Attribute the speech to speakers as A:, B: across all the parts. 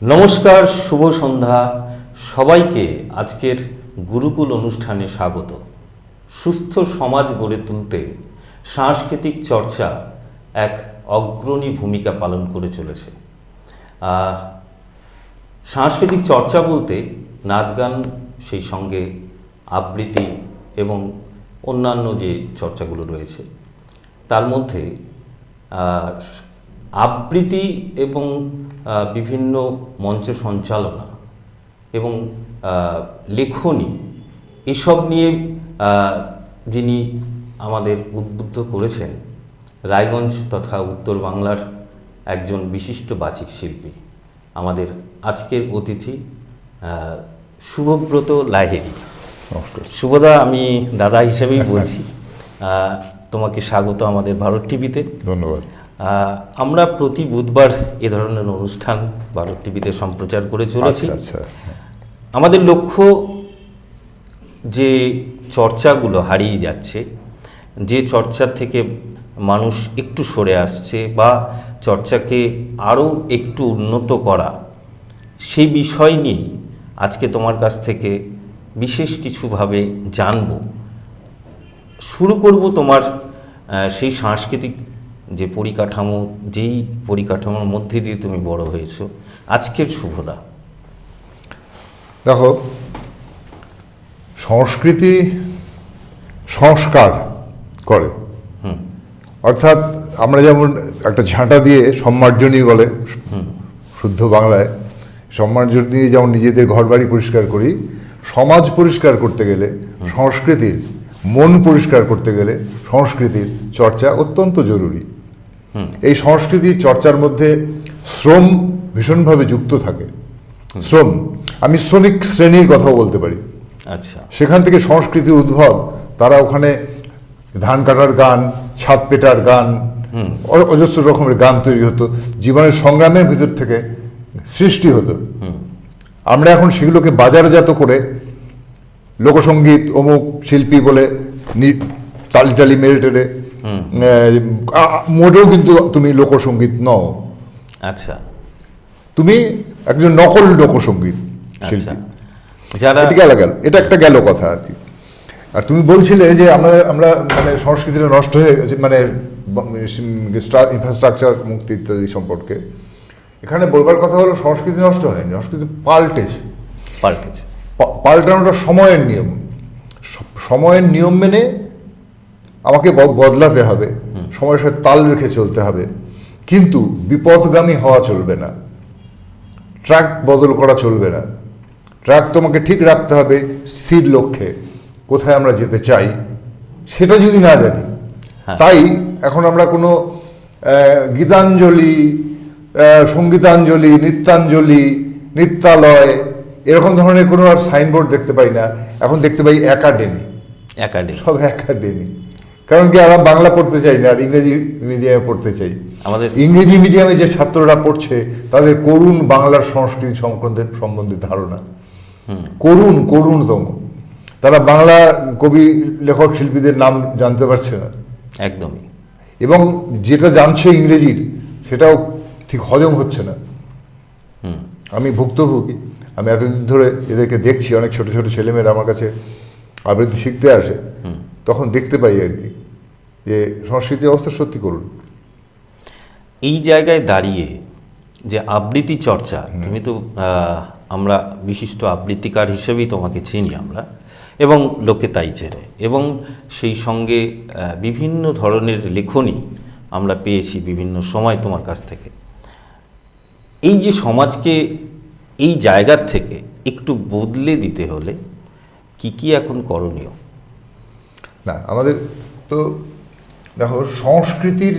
A: নমস্কার, শুভ সন্ধ্যা সবাইকে। আজকের গুরুকুল অনুষ্ঠানে স্বাগত। সুস্থ সমাজ গড়ে তুলতে সাংস্কৃতিক চর্চা এক অগ্রণী ভূমিকা পালন করে চলেছে। সাংস্কৃতিক চর্চা বলতে নাচ গান, সেই সঙ্গে আবৃত্তি এবং অন্যান্য যে চর্চাগুলো রয়েছে তার মধ্যে আবৃত্তি এবং বিভিন্ন মঞ্চ সঞ্চালনা এবং লেখনী এসব নিয়ে যিনি আমাদের উদ্বুদ্ধ করেছেন রায়গঞ্জ তথা উত্তর বাংলার একজন বিশিষ্ট বাচিক শিল্পী, আমাদের আজকের অতিথি শুভব্রত লাহিড়ী। শুভদা, আমি দাদা হিসেবেই বলছি। তোমাকে স্বাগত আমাদের ভারত টিভিতে।
B: ধন্যবাদ।
A: আমরা প্রতি বুধবার এ ধরনের অনুষ্ঠান ভারত টিভিতে সম্প্রচার করে চলেছি। আমাদের লক্ষ্য যে চর্চাগুলো হারিয়ে যাচ্ছে, যে চর্চার থেকে মানুষ একটু সরে আসছে বা চর্চাকে আরও একটু উন্নত করা, সেই বিষয় নিয়ে আজকে তোমার কাছ থেকে বিশেষ কিছুভাবে জানব। শুরু করব তোমার সেই সাংস্কৃতিক যে পরিকাঠামো, যেই পরিকাঠামোর মধ্যে দিয়ে তুমি বড় হয়েছো। আজকের শুভদা,
B: দেখো, সংস্কৃতি সংস্কার করে। অর্থাৎ আমরা যেমন একটা ঝাঁটা দিয়ে সম্মার্জনী বলে শুদ্ধ বাংলায়, সম্মার্জনী দিয়ে যেমন নিজেদের ঘরবাড়ি পরিষ্কার করি, সমাজ পরিষ্কার করতে গেলে সংস্কৃতির, মন পরিষ্কার করতে গেলে সংস্কৃতির চর্চা অত্যন্ত জরুরি। এই সংস্কৃতির চর্চার মধ্যে শ্রম ভীষণভাবে যুক্ত থাকে। শ্রম, আমি শ্রমিক শ্রেণীর কথাও বলতে পারি।
A: আচ্ছা,
B: সেখান থেকে সংস্কৃতি উদ্ভব। তারা ওখানে ধান কাটার গান, ছাদ পেটার গান, অজস্র রকমের গান তৈরি হতো, জীবনের সংগ্রামের ভিতর থেকে সৃষ্টি হতো। আমরা এখন সেগুলোকে বাজারজাত করে লোকসঙ্গীত, অমুক শিল্পী বলে তালি তালি মেরে টেরে, মোটেও কিন্তু তুমি লোকসঙ্গীত নও।
A: আচ্ছা,
B: তুমি একজন নকল লোকসঙ্গীত শিল্পী।
A: যারা
B: এটা একটা গেল কথা আর কি। আর তুমি বলছিলে যে আমরা মানে সংস্কৃতিটা নষ্ট হয়ে গেছে, মানে ইনফ্রাস্ট্রাকচার মুক্তি ইত্যাদি সম্পর্কে। এখানে বলবার কথা হলো, সংস্কৃতি নষ্ট হয়নি, সংস্কৃতি পাল্টেছে। পাল্টানোটা সময়ের নিয়ম। সময়ের নিয়ম মেনে আমাকে বদলাতে হবে, সময়ের সাথে তাল রেখে চলতে হবে, কিন্তু বিপদগামী হওয়া চলবে না, ট্র্যাক বদল করা চলবে না। ট্র্যাক তোমাকে ঠিক রাখতে হবে স্থির লক্ষ্যে, কোথায় আমরা যেতে চাই সেটা যদি না জানি। তাই এখন আমরা কোনো গীতাঞ্জলি, সঙ্গীতাঞ্জলি, নৃত্যাঞ্জলি, নৃত্যালয় এরকম ধরনের কোনো আর সাইনবোর্ড দেখতে পাই না। এখন দেখতে পাই একাডেমি, সব একাডেমি। কারণ কি, আমরা বাংলা পড়তে চাই না, আর ইংরেজি মিডিয়ামে পড়তে চাই। আমাদের ইংরেজি মিডিয়ামে যে ছাত্ররা পড়ছে তাদের করুণ বাংলার সংস্কৃতি সম্বন্ধে ধারণা করুণতম। তারা বাংলা কবি, লেখক, শিল্পীদের নাম জানতে পারছে না
A: একদমই, এবং
B: যেটা জানছে ইংরেজির সেটাও ঠিক হজম হচ্ছে না। আমি ভুক্তভোগী। আমি এতদিন ধরে এদেরকে দেখছি, অনেক ছোট ছোট ছেলেমেয়েরা আমার কাছে আবৃত্তি শিখতে আসে, তখন দেখতে পাই আর কি যে সংস্কৃতি অবস্থা সত্যি করুন।
A: এই জায়গায় দাঁড়িয়ে যে আবৃত্তি চর্চা, তুমি তো আমরা বিশিষ্ট আবৃত্তিকার হিসেবেই তোমাকে চিনি আমরা, এবং লোকে তাই চেনে, এবং সেই সঙ্গে বিভিন্ন ধরনের লেখনী আমরা পেয়েছি বিভিন্ন সময় তোমার কাছ থেকে। এই যে সমাজকে এই জায়গার থেকে একটু বদলে দিতে হলে কি এখন করণীয়?
B: না, আমাদের তো দেখো, সংস্কৃতির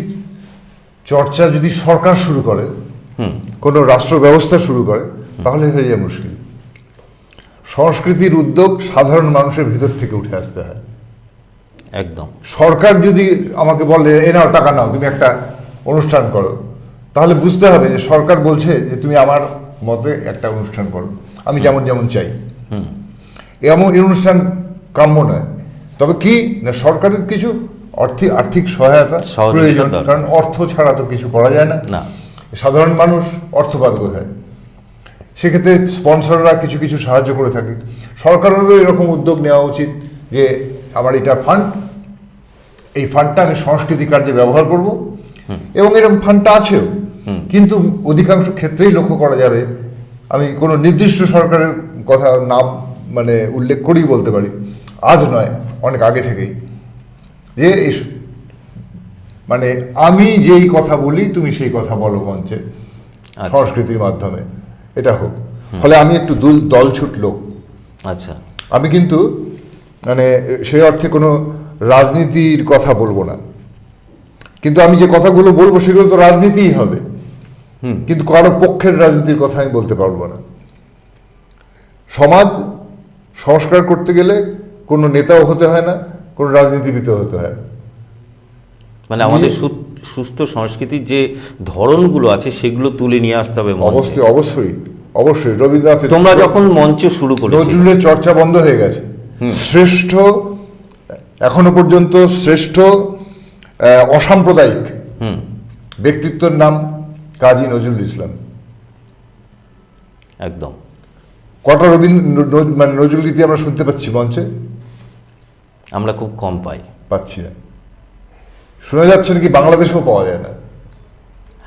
B: চর্চা যদি সরকার শুরু করে, কোনো রাষ্ট্র ব্যবস্থা শুরু করে, তাহলে হয়ে যায় মুশকিল। সংস্কৃতির উদ্যোগ সাধারণ মানুষের ভিতর থেকে উঠে আসতে হয়।
A: একদম।
B: সরকার যদি আমাকে বলে এ নাও টাকা নাও, তুমি একটা অনুষ্ঠান করো, তাহলে বুঝতে হবে যে সরকার বলছে যে তুমি আমার মতে একটা অনুষ্ঠান করো, আমি যেমন যেমন চাই। এমন এই অনুষ্ঠান কাম্য নয়। তবে কি না, সরকারের কিছু আর্থিক সহায়তা প্রয়োজন, কারণ অর্থ ছাড়া তো কিছু করা যায় না। সাধারণ মানুষ অর্থ পাবে কোথায়? সেক্ষেত্রে স্পন্সররা কিছু কিছু সাহায্য করে থাকে। সরকারেরও এরকম উদ্যোগ নেওয়া উচিত যে আমার এটা ফান্ড, এই ফান্ডটা আমি সংস্কৃতি কার্যে ব্যবহার করব, এবং এরকম ফান্ডটা আছেও। কিন্তু অধিকাংশ ক্ষেত্রেই লক্ষ্য করা যাবে, আমি কোনো নির্দিষ্ট সরকারের কথা না মানে উল্লেখ করেই বলতে পারি, আজ নয় অনেক আগে থেকেই, যে মানে আমি যেই কথা বলি তুমি সেই কথা বলো মঞ্চে, সংস্কৃতির মাধ্যমে এটা হোক। ফলে আমি একটু দল ছুট লোক।
A: আচ্ছা,
B: আমি কিন্তু মানে সেই অর্থে কোনো রাজনীতির কথা বলবো না, কিন্তু আমি যে কথাগুলো বলবো সেগুলো তো রাজনীতিই হবে, কিন্তু কারো পক্ষের রাজনীতির কথা আমি বলতে পারবো না। সমাজ সংস্কার করতে গেলে কোনো নেতাও হতে হয় না, কোনো রাজনীতিবিদও হতে হয় না।
A: মানে আমাদের সুস্থ সংস্কৃতির যে ধরনগুলো আছে সেগুলো তুলে নিয়ে আসতে হবে।
B: অবশ্যই অবশ্যই অবশ্যই। রবীন্দ্রনাথ,
A: তোমরা যখন মঞ্চ শুরু করেছো,
B: নজরুলের চর্চা বন্ধ হয়ে গেছে। শ্রেষ্ঠ, এখনো পর্যন্ত শ্রেষ্ঠ অসাম্প্রদায়িক ব্যক্তিত্বের নাম কাজী নজরুল ইসলাম।
A: একদম।
B: কটা মানে নজরুল গীতি আমরা শুনতে পাচ্ছি মঞ্চে?
A: আমরা খুব কম
B: পাচ্ছি না। শোনা যাচ্ছে নাকি বাংলাদেশেও পাওয়া যায় না।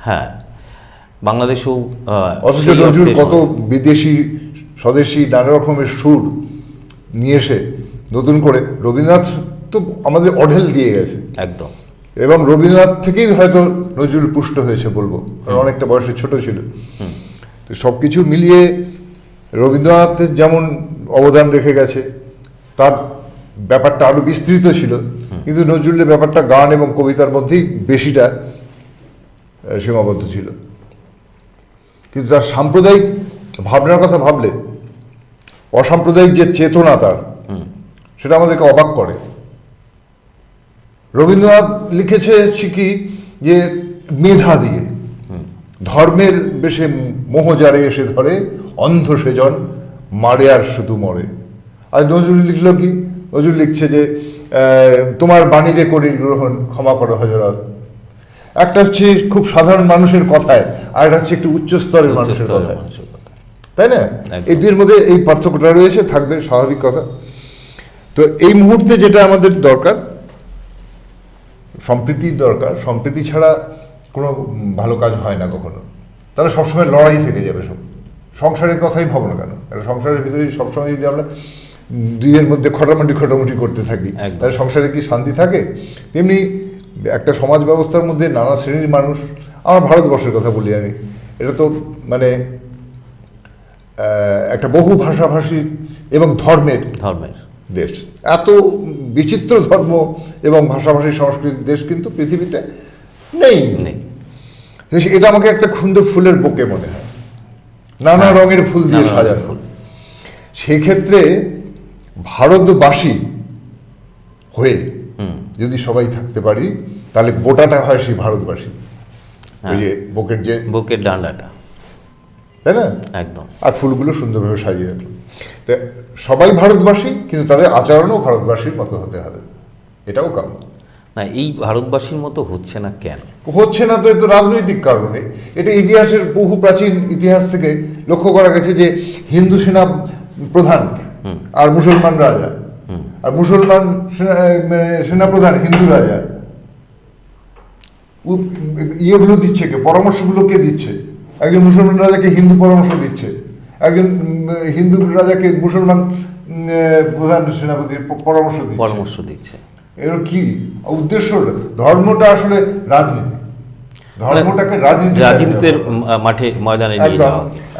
A: হ্যাঁ, বাংলাদেশেও।
B: অথচ নজরুল কত বিদেশি স্বদেশি নানা রকমের সুর নিয়ে এসে নতুন করে, রবীন্দ্রনাথ তো আমাদের অঢেল দিয়ে গেছে
A: একদম,
B: এবং রবীন্দ্রনাথ থেকেই হয়তো নজরুল পুষ্ট হয়েছে বলবো, কারণ অনেকটা বয়সে ছোট ছিল। তো সব কিছু মিলিয়ে রবীন্দ্রনাথের যেমন অবদান রেখে গেছে, তার ব্যাপারটা আরো বিস্তৃত ছিল, কিন্তু নজরুলের ব্যাপারটা গান এবং কবিতার মধ্যেই বেশিটা সীমাবদ্ধ ছিল। কিন্তু তার সাম্প্রদায়িক ভাবনার কথা ভাবলে, অসাম্প্রদায়িক যে চেতনা তার, সেটা আমাদেরকে অবাক করে। রবীন্দ্রনাথ লিখেছে কি যে মেধা দিয়ে, ধর্মের বেশে মোহ যারে এসে ধরে, অন্ধ সেজন মারে আর শুধু মরে। আর নজরুল লিখলো কি? নজরুল লিখছে যে তোমার বাণীরে করি গ্রহণ, ক্ষমা করো হযরত। একটা হচ্ছে খুব সাধারণ মানুষের কথায়, আর একটা হচ্ছে একটু উচ্চ স্তরের মানুষের কথায়, তাই না? এই দুইয়ের মধ্যে এই পার্থক্যটা রয়েছে, থাকবে, স্বাভাবিক কথা। তো এই মুহূর্তে যেটা আমাদের দরকার, সম্প্রীতির দরকার। সম্প্রীতি ছাড়া কোনো ভালো কাজ হয় না কখনো। তাহলে সবসময় লড়াই থেকে যাবে। সব সংসারের কথাই ভাবো না কেন, একটা সংসারের ভিতরে সবসময় যদি আমরা দুইয়ের মধ্যে খটামুটি করতে থাকি, তাহলে সংসারে কি শান্তি থাকে? তেমনি একটা সমাজ ব্যবস্থার মধ্যে নানা শ্রেণীর মানুষ, আমার ভারতবর্ষের কথা বলি আমি, এটা তো মানে একটা বহু ভাষাভাষী এবং ধর্মের দেশ। এত বিচিত্র ধর্ম এবং ভাষাভাষী সংস্কৃতির দেশ কিন্তু পৃথিবীতে নেই। এটা আমাকে একটা সুন্দর ফুলের বুকে মনে হয়, নানা রঙের ফুল দিয়ে সাজানো। সেক্ষেত্রে ভারতবাসী হয়ে যদি সবাই থাকতে পারি, তাহলে গোটাটা হয় সেই ভারতবাসী। ওই যে বুকের ডান্ডাটা, তাই না? একদম। আর ফুলগুলো সুন্দরভাবে সাজিয়ে রাখলো। তো সবাই ভারতবাসী, কিন্তু তাদের আচরণও ভারতবাসীর মতো হতে হবে, এটাও কাম্য।
A: না, এই ভারতবাসীর মতো হচ্ছে না কেন?
B: হচ্ছে না তো এত রাজনৈতিক কারণে। এটা ইতিহাসের বহু প্রাচীন ইতিহাস থেকে লক্ষ্য করা গেছে যে হিন্দু সেনা প্রধান আর মুসলমান রাজা, আর মুসলমান সেনাপ্রধান হিন্দু রাজা, ইয়েগুলো দিচ্ছে কে? পরামর্শগুলো কে দিচ্ছে? একজন মুসলমান রাজাকে হিন্দু পরামর্শ দিচ্ছে, একজন হিন্দু রাজাকে মুসলমান প্রধান সেনাপতির পরামর্শ দিচ্ছে। এর কি উদ্দেশ্য? ধর্মটা আসলে রাজনীতি, ধর্মটাকে রাজনীতির
A: মাঠে ময়দানে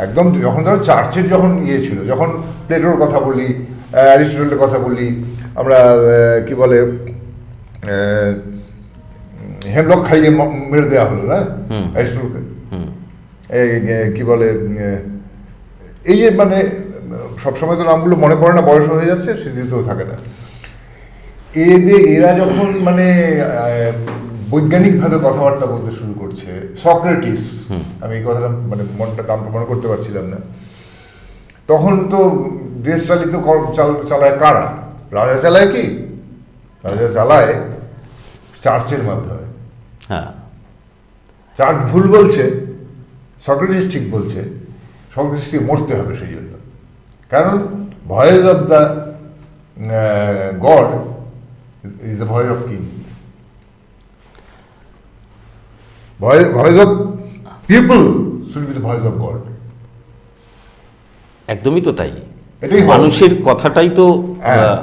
B: একদম। যখন ধরো চার্চের যখন ইয়ে ছিল, যখন প্লেটোর কথা বলি, অ্যারিস্টটলের কথা বলি, আমরা কি বলে হেমলক খাইয়ে মেরে দেওয়া হলো না অ্যারিস্টটলকে, কি বলে এই যে মানে সবসময় তো নামগুলো মনে পড়ে না, বয়স হয়ে যাচ্ছে, স্মৃতিতেও থাকে না। এরা যখন মানে বৈজ্ঞানিকভাবে কথাবার্তা বলতে শুরু করছে, সক্রেটিস, আমি এই কথাটা মানে নামটা মনে করতে পারছিলাম না, তখন তো দেশ চালিত চালায় কারা? রাজা চালায় কি? রাজা চালায় চার্চের মাধ্যমে। চার্চ ভুল বলছে, সক্রেটিস ঠিক বলছে, সংস্কৃতিকে মরতে হবে সেই জন্য। কারণ voice of the god is the voice of king, voice of people should be the voice of god.
A: একদমই তো তাই,
B: এটাই
A: মানুষের কথাটাই তো
B: হ্যাঁ।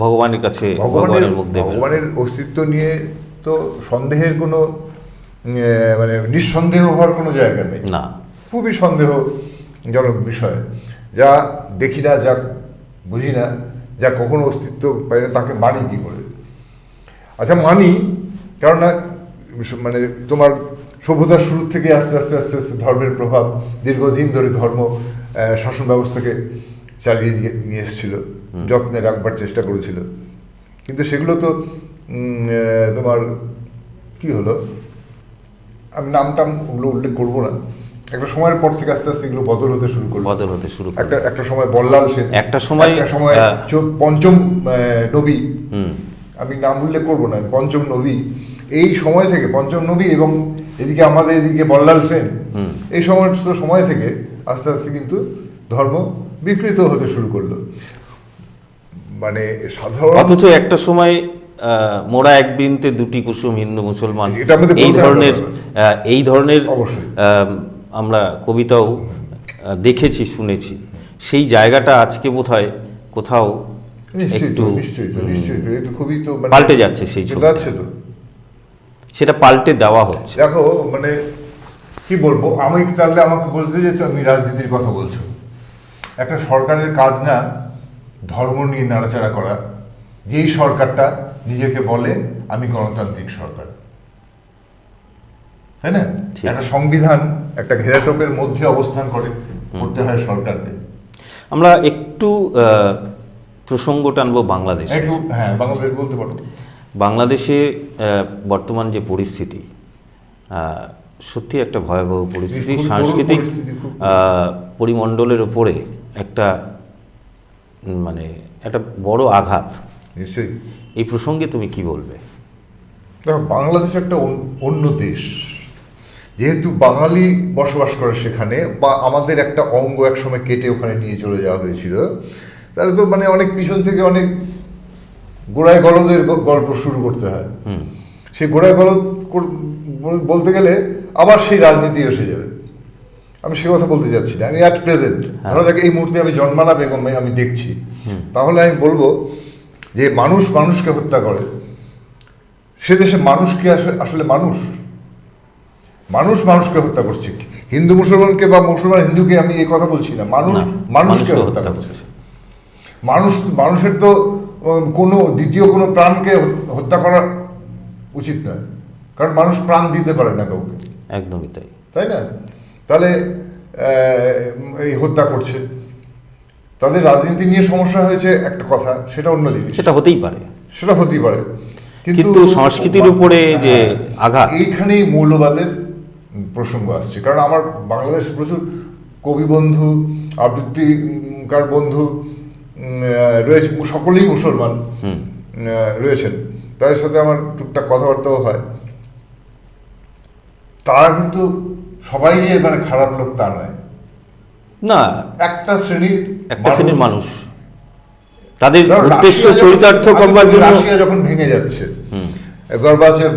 A: ভগবানের কাছে, ভগবানের মুখ দেবে।
B: ভগবানের অস্তিত্ব নিয়ে তো সন্দেহের কোনো মানে নিঃসন্দেহ হওয়ার কোনো জায়গা নেই,
A: না,
B: খুবই সন্দেহজনক বিষয়। যা দেখি না, যা বুঝি না, যা কখনো অস্তিত্ব পাই না, তাকে মানি কি করে? আচ্ছা মানি, কারণ না মানে তোমার সভ্যতার শুরু থেকে আস্তে আস্তে আস্তে আস্তে ধর্মের প্রভাব দীর্ঘদিন ধরে ধর্ম শাসন ব্যবস্থাকে চালিয়ে নিয়ে এসেছিল, যত্নে রাখবার চেষ্টা করেছিল। কিন্তু সেগুলো তো তোমার কি হলো, আমি নামটাম ওগুলো উল্লেখ করবো না, একটা সময়ের পর থেকে আস্তে আস্তে এগুলো বদল হতে শুরু করলো। একটা সময় বল্লাল সেন, একটা সময় পঞ্চম নবী, আমি নাম উল্লেখ করবো না, পঞ্চম নবী, এই সময় থেকে পঞ্চম নবী এবং এদিকে আমাদের এদিকে বল্লাল সেন, এই সময় থেকে আস্তে আস্তে কিন্তু ধর্ম বিকৃত হতে শুরু করলো। মানে সাধারণ,
A: অথচ একটা সময় মোরা এক বৃন্তে দুটি কুসুম হিন্দু মুসলমান, এই ধরনের
B: অবশ্যই
A: আমরা কবিতাও দেখেছি, শুনেছি। সেই জায়গাটা আজকে বোধহয় কোথাও একটু
B: নিশ্চয়ই খুবই তো
A: পাল্টে যাচ্ছে, সেই
B: যাচ্ছে তো,
A: সেটা পাল্টে দেওয়া হচ্ছে।
B: দেখো মানে কি বলবো, আমি তাহলে আমাকে বলতে যে তুমি রাজনীতির কথা বলছো, একটা সরকারের কাজ না ধর্ম নিয়ে নাড়াচাড়া করা, যেই সরকারটা নিজেকে বলে আমি গণতান্ত্রিক সরকার, তাই না? একটা সংবিধান একটা ঘেরাটোপের মধ্যে অবস্থান করতে হয় সরকারকে।
A: আমরা একটু প্রসঙ্গ টানবো বাংলাদেশ।
B: হ্যাঁ, বাংলাদেশ বলতে পারো।
A: বাংলাদেশে বর্তমান যে পরিস্থিতি, সত্যি একটা ভয়াবহ পরিস্থিতি, সাংস্কৃতিক পরিমণ্ডলের উপরে একটা মানে একটা বড় আঘাত।
B: নিশ্চয়ই।
A: এই প্রসঙ্গে তুমি কি বলবে?
B: দেখো, বাংলাদেশ একটা অন্য দেশ, যেহেতু বাঙালি বসবাস করে সেখানে, বা আমাদের একটা অঙ্গ একসময় কেটে ওখানে নিয়ে চলে যাওয়া হয়েছিল, তাহলে তো মানে অনেক পিছন থেকে অনেক গোড়ায় গলদের গল্প শুরু করতে হয়। সেই গোড়ায় গলদ বলতে গেলে আবার সেই রাজনীতি এসে যাবে। আমি সে কথা বলতে যাচ্ছি না, আমি অ্যাট প্রেজেন্ট ধরো যাকে এই মুহূর্তে আমি জন্মালা বেগম আমি দেখছি, তাহলে আমি বলবো যে মানুষ মানুষকে হত্যা করে, সে দেশে মানুষ কি আসলে মানুষ মানুষকে হত্যা করছে। হিন্দু মুসলমানকে বা মুসলমান হিন্দুকে আমি এই কথা বলছি না, মানুষকে হত্যা করছে। মানুষের তো কোনো দ্বিতীয় কোনো প্রাণকে হত্যা করা উচিত নয়, কারণ মানুষ প্রাণ দিতে পারে না কাউকে।
A: একদমই তাই,
B: তাই না? তাহলে এই হত্যা করছে। তাদের রাজনীতি নিয়ে সমস্যা হয়েছে একটা কথা, সেটা অন্য জিনিস,
A: সেটা হতেই পারে।
B: কিন্তু
A: সংস্কৃতির উপরে যে আঘাত,
B: এইখানেই মৌলবাদের প্রসঙ্গ আসছে। কারণ আমার বাংলাদেশ প্রচুর কবি বন্ধু, আবৃত্তিকার বন্ধু রয়েছে, সকলেই মুসলমান রয়েছেন, তাদের সাথে আমার টুকটাক কথাবার্তাও হয়। তারা কিন্তু সবাই মানে খারাপ লোক তা নয়,
A: না,
B: একটা শ্রেণীর
A: মানুষ, তাদের উদ্দেশ্য চরিতার্থ করবার জন্য।
B: রাশিয়া যখন ভেঙে যাচ্ছে, গর্বাচেভ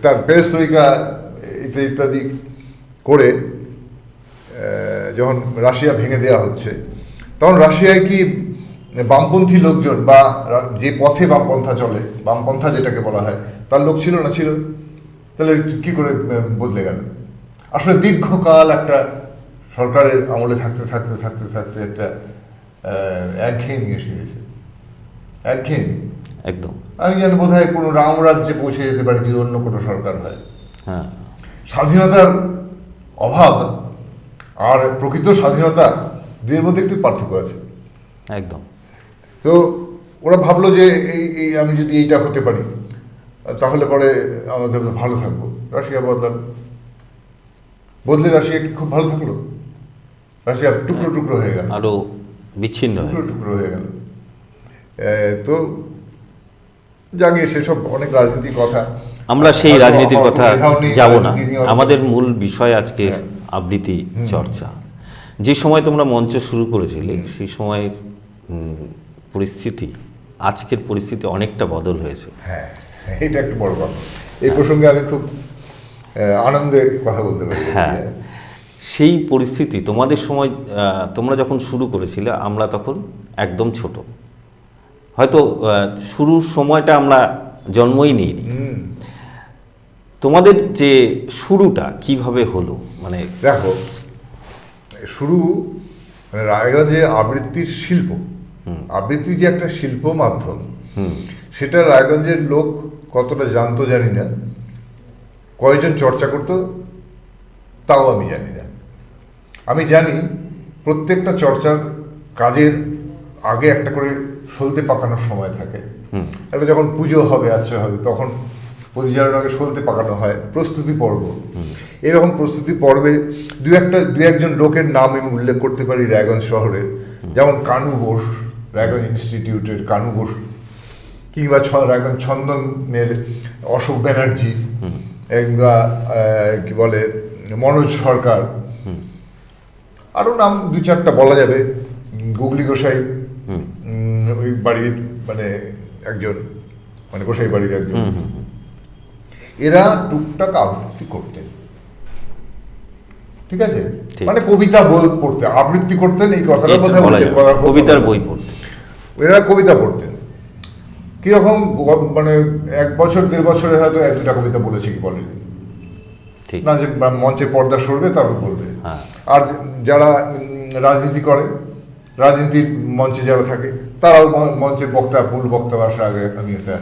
B: তার পেরেস্ত্রোইকা ইত্যাদি করে যখন রাশিয়া ভেঙে দেওয়া হচ্ছে, তখন রাশিয়ায় কি বামপন্থী লোকজন বা যে পথে বামপন্থা চলে, বামপন্থা যেটাকে বলা হয়, তার লোক ছিল না? ছিল। তাহলে কি করে বদলে গেল? আসলে দীর্ঘকাল একটা সরকারের আমলে থাকতে থাকতে থাকতে থাকতে একটা একঘেয়েমি এসে গেছে, একঘেয়েমি
A: একদম।
B: আমি জানি বোধ হয় কোনো রামরাজ্যে পৌঁছে যেতে পারে যদি অন্য কোনো সরকার হয়।
A: হ্যাঁ,
B: স্বাধীনতার অভাব আর প্রকৃত স্বাধীনতা দুইয়ের মধ্যে একটু পার্থক্য আছে।
A: একদম।
B: তো ওরা ভাবলো যে এই আমি যদি এইটা হতে পারি তাহলে পরে আমাদের ভালো থাকবো। রাশিয়া বদলে রাশিয়া কি খুব ভালো থাকলো? রাশিয়া টুকরো টুকরো হয়ে গেল,
A: আরো বিচ্ছিন্ন
B: টুকরো হয়ে গেল। তো জাগিয়ে সেসব অনেক রাজনীতির কথা,
A: আমরা সেই রাজনীতির কথা যাব না। আমাদের মূল বিষয় আজকে আবৃত্তি চর্চা, যে সময় তোমরা মঞ্চ শুরু করেছিলে সেই সময়ের পরিস্থিতি আজকের পরিস্থিতি অনেকটা বদল হয়েছে।
B: হ্যাঁ, এটা একটা বড় কথা। এই প্রসঙ্গে আমি খুব আনন্দে কথা বলতে পারি।
A: হ্যাঁ, সেই পরিস্থিতি তোমাদের সময়, তোমরা যখন শুরু করেছিলে আমরা তখন একদম ছোট, হয়তো শুরুর সময়টা আমরা জন্মই নিইনি। তোমাদের যে শুরুটা কিভাবে হলো, মানে
B: দেখো, শুরু মানে রায়গঞ্জে আবৃত্তির শিল্প, আবৃত্তি যে একটা শিল্প মাধ্যম, সেটা রায়গঞ্জের লোক কতটা জানতো জানি না, কয়জন চর্চা করতো তাও আমি জানি না। আমি জানি প্রত্যেকটা চর্চার কাজের আগে একটা করে সলতে পাকানোর সময় থাকে। একটা যখন পুজো হবে, আচ্ছা হবে, তখন পরিচালনার আগে সলতে পাকানো হয়, প্রস্তুতি পর্ব। এরকম প্রস্তুতি পর্বে দু একজন লোকের নাম আমি উল্লেখ করতে পারি রায়গঞ্জ শহরের, যেমন কানু বোস, রায়গঞ্জ ইনস্টিটিউটের কানু বোস, কিংবা রায়গঞ্জ ছন্দনের অশোক ব্যানার্জি, কিংবা কি বলে মনোজ সরকার, আরও নাম দু চারটা বলা যাবে, গুগলি গোসাই, ওই বাড়ির মানে একজন, মানে গোসাই বাড়ির একজন। এরা টুকটাক আবৃত্তি করতেন, ঠিক আছে, মানে কবিতা পড়তেন, আবৃত্তি করতেন, এই কথাটা কথা
A: কবিতার বই পড়তেন,
B: এরা কবিতা পড়তেন। কিরকম মানে 1 বছর 1.5 বছরে হয়তো 1-2টা কবিতা বলেছে কি বলেনি, না যে মঞ্চের পর্দা সরবে তারপর বলবে। আর যারা রাজনীতি করে, রাজনীতির মঞ্চে যারা থাকে, তারাও মঞ্চের বক্তা, মূল বক্তা আসার আগে আমি একটা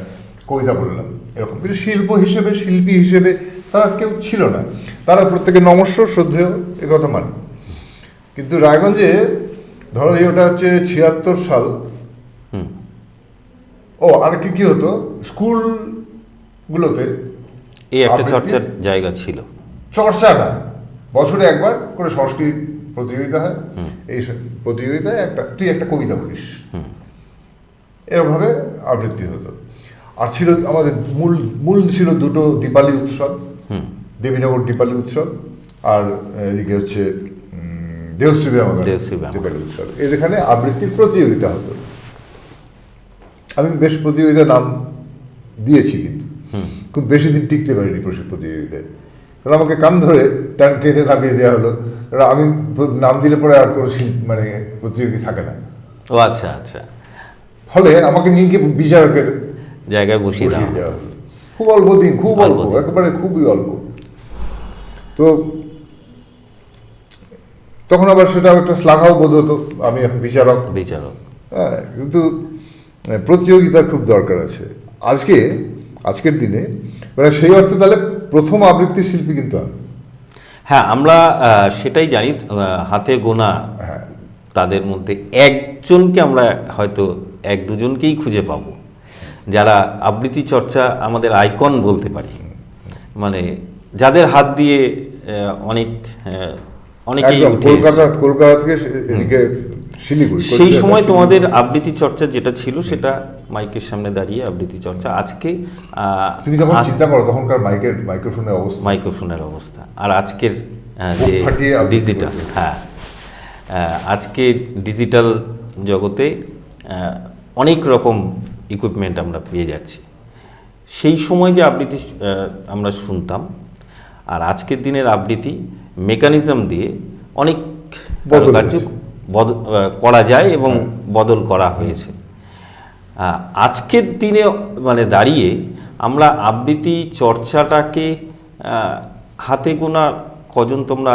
B: কবিতা বললাম, এরকম। কিন্তু শিল্পী হিসেবে তারা কেউ ছিল না, তারা প্রত্যেকে নমস্য শ্রদ্ধেয়, এ কথা মানে। কিন্তু রায়গঞ্জে ধরো ওটা হচ্ছে 76 সাল। আর কি হতো, স্কুলগুলোতে
A: এই একটা চর্চার জায়গা ছিল,
B: চর্চা না, বছরে একবার করে সংস্কৃত প্রতিযোগিতা হয়, এই প্রতিযোগিতায় তুই একটা কবিতা বলিস, এরকমভাবে আবৃত্তি হতো। আর ছিল আমাদের মূল ছিল 2টো দীপালি উৎসব, দেবীনগর দীপালি উৎসব, আর এদিকে হচ্ছে দেওশ্রী আমাদের দীপালি উৎসব। এখানে আবৃত্তির প্রতিযোগিতা হতো। আমি বেশ প্রতিযোগিতার নাম দিয়েছি, কিন্তু খুব বেশি দিন টিকতে পারিনি প্রতিযোগিতায়, কারণ আমাকে কান ধরে টেনে নামিয়ে দেওয়া হলো। কারণ আমি নাম দিলে পরে আর কোনো মানে প্রতিযোগী থাকে না।
A: ও আচ্ছা আচ্ছা।
B: ফলে আমাকে নিয়ে গিয়ে বিচারকের
A: জায়গায় বসিয়ে
B: দেওয়া হলো। খুব অল্প দিন, খুব অল্প, একেবারে খুবই অল্প। তো তখন আবার সেটা একটা শ্লাঘাও বোধ হতো, আমি এখন বিচারক। হ্যাঁ, কিন্তু প্রতিযোগিতার খুব দরকার আছে আজকের দিনে। মানে সেই অর্থে তাহলে প্রথম আবৃত্তি শিল্পী কিন্তু আমি।
A: হ্যাঁ, আমরা সেটাই জানি, হাতে গোনা তাদের মধ্যে একজনকে আমরা হয়তো 1-2জনকেই খুঁজে পাবো যারা আবৃত্তি চর্চা আমাদের আইকন বলতে পারি, মানে যাদের হাত দিয়ে অনেকেই
B: কলকাতা থেকে এদিকে শিলিগুড়ি,
A: সেই সময় তোমাদের আবৃত্তি চর্চা যেটা ছিল সেটা মাইকের সামনে দাঁড়িয়ে আবৃত্তি চর্চা। আজকে
B: তুমি যখন চিন্তা করো তখনকার মাইক্রোফোনের অবস্থা
A: আর আজকের যে ডিজিটাল, আজকে ডিজিটাল জগতে অনেক রকম ইকুইপমেন্ট আমরা পেয়ে যাচ্ছি। সেই সময় যে আবৃত্তি আমরা শুনতাম আর আজকের দিনের আবৃত্তি মেকানিজম দিয়ে অনেক কার্য করা যায় এবং বদল করা হয়েছে। আজকের দিনে মানে দাঁড়িয়ে আমরা আবৃত্তি চর্চাটাকে হাতে গোনা কজন, তোমরা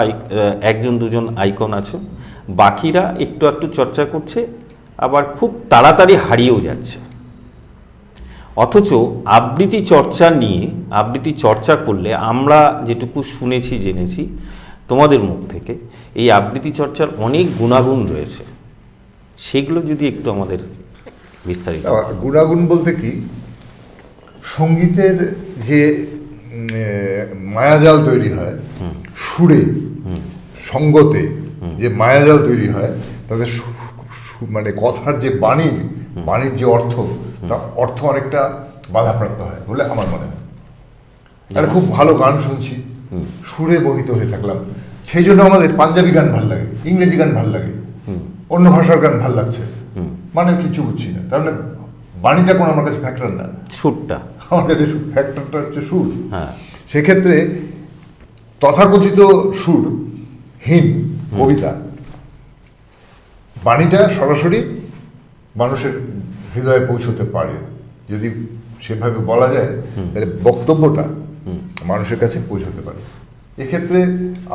A: 1-2জন আইকন আছে, বাকিরা একটু চর্চা করছে, আবার খুব তাড়াতাড়ি হারিয়েও যাচ্ছে। অথচ আবৃত্তি চর্চা করলে আমরা যেটুকু শুনেছি জেনেছি তোমাদের মুখ থেকে, এই আবৃত্তি চর্চার অনেক গুণাগুণ রয়েছে, সেগুলো যদি একটু আমাদের বিস্তারিত।
B: গুণাগুণ বলতে কি, সঙ্গীতের যে মায়াজাল তৈরি হয়, সুরে সঙ্গতে যে মায়াজাল তৈরি হয়, তাদের মানে কথার যে বাণীর যে অর্থ অনেকটা বাধাপ্রাপ্ত হয় বলে আমার মনে হয়। খুব ভালো গান শুনছি, সুরে মোহিত হয়ে থাকলাম, সেই জন্য আমাদের পাঞ্জাবি গান ভাল লাগে, ইংরেজি গান ভাল লাগে, অন্য ভাষার গান ভাল লাগছে, মানে কিছু বুঝছি না। তার মানে বাণীটা কোনো আমার কাছে ফ্যাক্টর না,
A: সুরটা
B: আমার কাছে ফ্যাক্টরটা হচ্ছে সুর।
A: হ্যাঁ,
B: সেক্ষেত্রে তথাকথিত সুরহীন কবিতা, বাণীটা সরাসরি মানুষের হৃদয়ে পৌঁছতে পারে যদি সেভাবে বলা যায়, তাহলে বক্তব্যটা মানুষের কাছে পৌঁছতে পারে। এক্ষেত্রে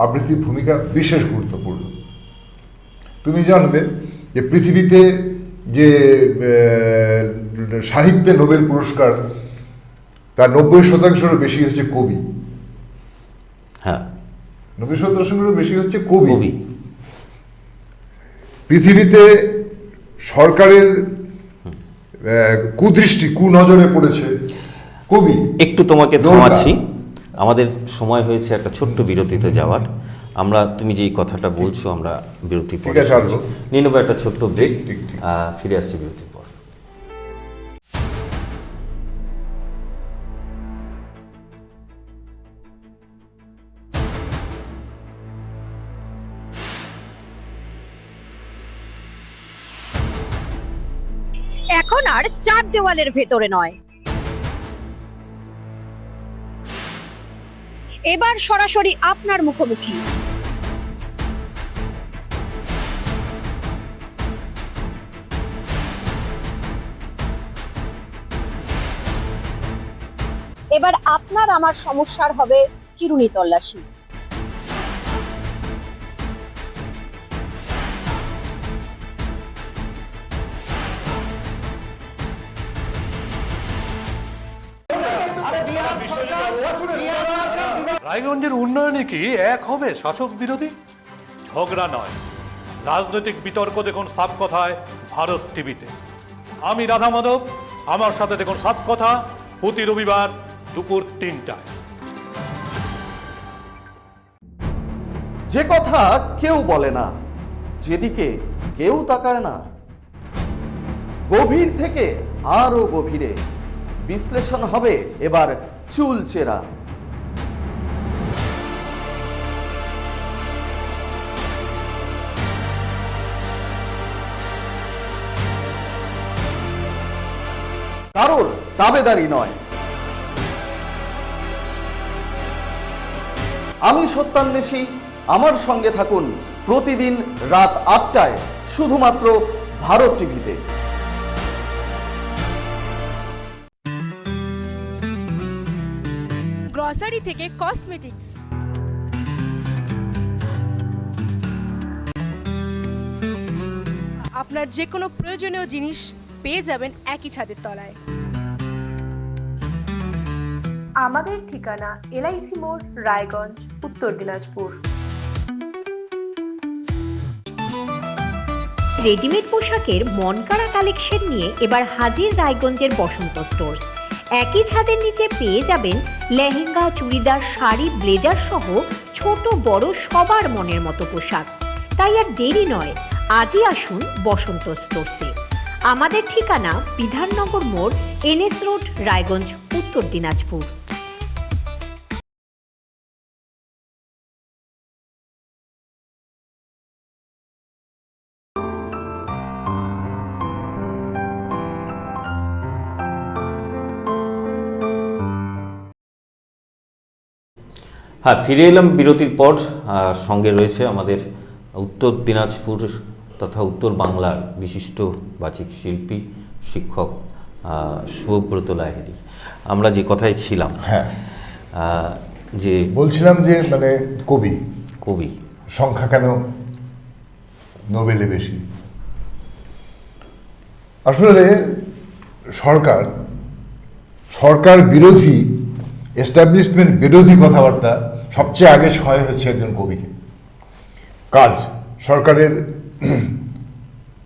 B: আবৃত্তির ভূমিকা বিশেষ গুরুত্বপূর্ণ। তুমি জানবে যে পৃথিবীতে যে সাহিত্যে নোবেল পুরস্কার, তার 90%-এরও বেশি হচ্ছে কবি।
A: হ্যাঁ,
B: 90%-এরও বেশি হচ্ছে কবি।
A: কবি।
B: পৃথিবীতে সরকারের কুদৃষ্টি, কুনজরে পড়েছে কবি।
A: একটু তোমাকে থামাচ্ছি, আমাদের সময় হয়েছে একটা ছোট্ট বিরতিতে যাওয়ার। আমরা, তুমি যেই কথাটা বলছো, আমরা বিরতি পরে নিয়ে নেবো একটা ছোট্ট ব্রেক, ফিরে আসছি বিরতির পর।
C: এখন আর চার দেওয়ালের ভেতরে নয়, এবার সরাসরি আপনার মুখোমুখি। এবার আপনার আমার সমস্যার হবে চিরুনি তল্লাশি।
D: রায়গঞ্জের উন্নয়নে কি এক হবে শাসক বিরোধী? ঝগড়া নয়, রাজনৈতিক বিতর্ক দেখুন সাপ কথায় ভারত টিভিতে। আমি রাধা মাধব, আমার সাথে দেখুন সাপ কথা প্রতি রবিবার দুপুর 3টায়।
E: যে কথা কেউ বলে না, যেদিকে কেউ তাকায় না, গভীর থেকে আরো গভীরে বিশ্লেষণ হবে এবার চুলচেরা। কারোর দাবেদারি নয়। আমি সত্যান্বেষী, আমার সঙ্গে থাকুন প্রতিদিন রাত 8টায় শুধুমাত্র ভারত টিভিতে।
F: গ্রসারি থেকে কসমেটিক্স, আপনার যে কোনো প্রয়োজনীয় জিনিস পেয়ে যাবেন একই ছাদের তলায়।
G: আমাদের ঠিকানা এলআইসি মোড়, রায়গঞ্জ, উত্তর দিনাজপুর।
H: রেডিমেড পোশাকের মনকাড়া কালেকশন নিয়ে এবার হাজির রায়গঞ্জের বসন্ত স্টোর্স। একই ছাদের নিচে পেয়ে যাবেন লেহেঙ্গা, চুড়িদার, শাড়ি, ব্লেজার সহ ছোট বড় সবার মনের মতো পোশাক। তাই আর দেরি নয়, আজই আসুন বসন্ত স্টোর্সে। আমাদের ঠিকানা বিধাননগর মোড়, এনএস রোড, রায়গঞ্জ, উত্তর দিনাজপুর।
A: হ্যাঁ, ফিরে এলাম বিরতির পর। সঙ্গে রয়েছে আমাদের উত্তর দিনাজপুর তথা উত্তর বাংলার বিশিষ্ট বাচিক শিল্পী, শিক্ষক শুভব্রত লাহিড়ী। আমরা যে কথায় ছিলাম,
B: হ্যাঁ,
A: যে
B: বলছিলাম যে মানে কবি
A: কবি
B: সংখ্যা কেন নোবেলে বেশি। আসলে সরকার বিরোধী, এস্টাবলিশমেন্ট বিরোধী কথাবার্তা সবচেয়ে আগে ছয় হচ্ছে একজন কবিকে। কাজ সরকারের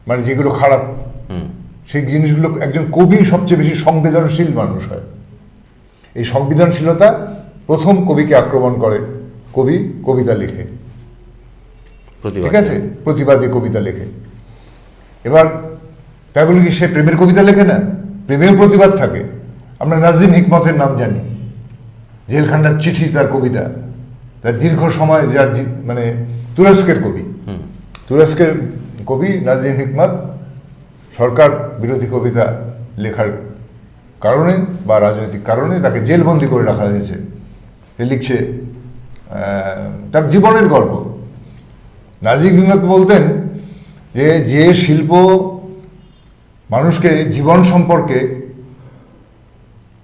B: মানে যেগুলো খারাপ সেই জিনিসগুলো একজন কবি সবচেয়ে বেশি সংবেদনশীল মানুষ হয়। এই সংবেদনশীলতা প্রথম কবিকে আক্রমণ করে। কবি কবিতা লেখে, ঠিক আছে, প্রতিবাদী কবিতা লেখে। এবার তাই বলে কি সে প্রেমের কবিতা লেখে না? প্রেমের প্রতিবাদ থাকে। আমরা নাজিম হিকমতের নাম জানি, জেলখানার চিঠি তার কবিতা, তার দীর্ঘ সময় যার মানে তুরস্কের কবি, তুরস্কের কবি নাজিম হিকমত সরকার বিরোধী কবিতা লেখার কারণে বা রাজনৈতিক কারণে তাকে জেলবন্দি করে রাখা হয়েছে। সে লিখছে তার জীবনের গল্প। নাজিম হিকমত বলতেন যে শিল্প মানুষকে জীবন সম্পর্কে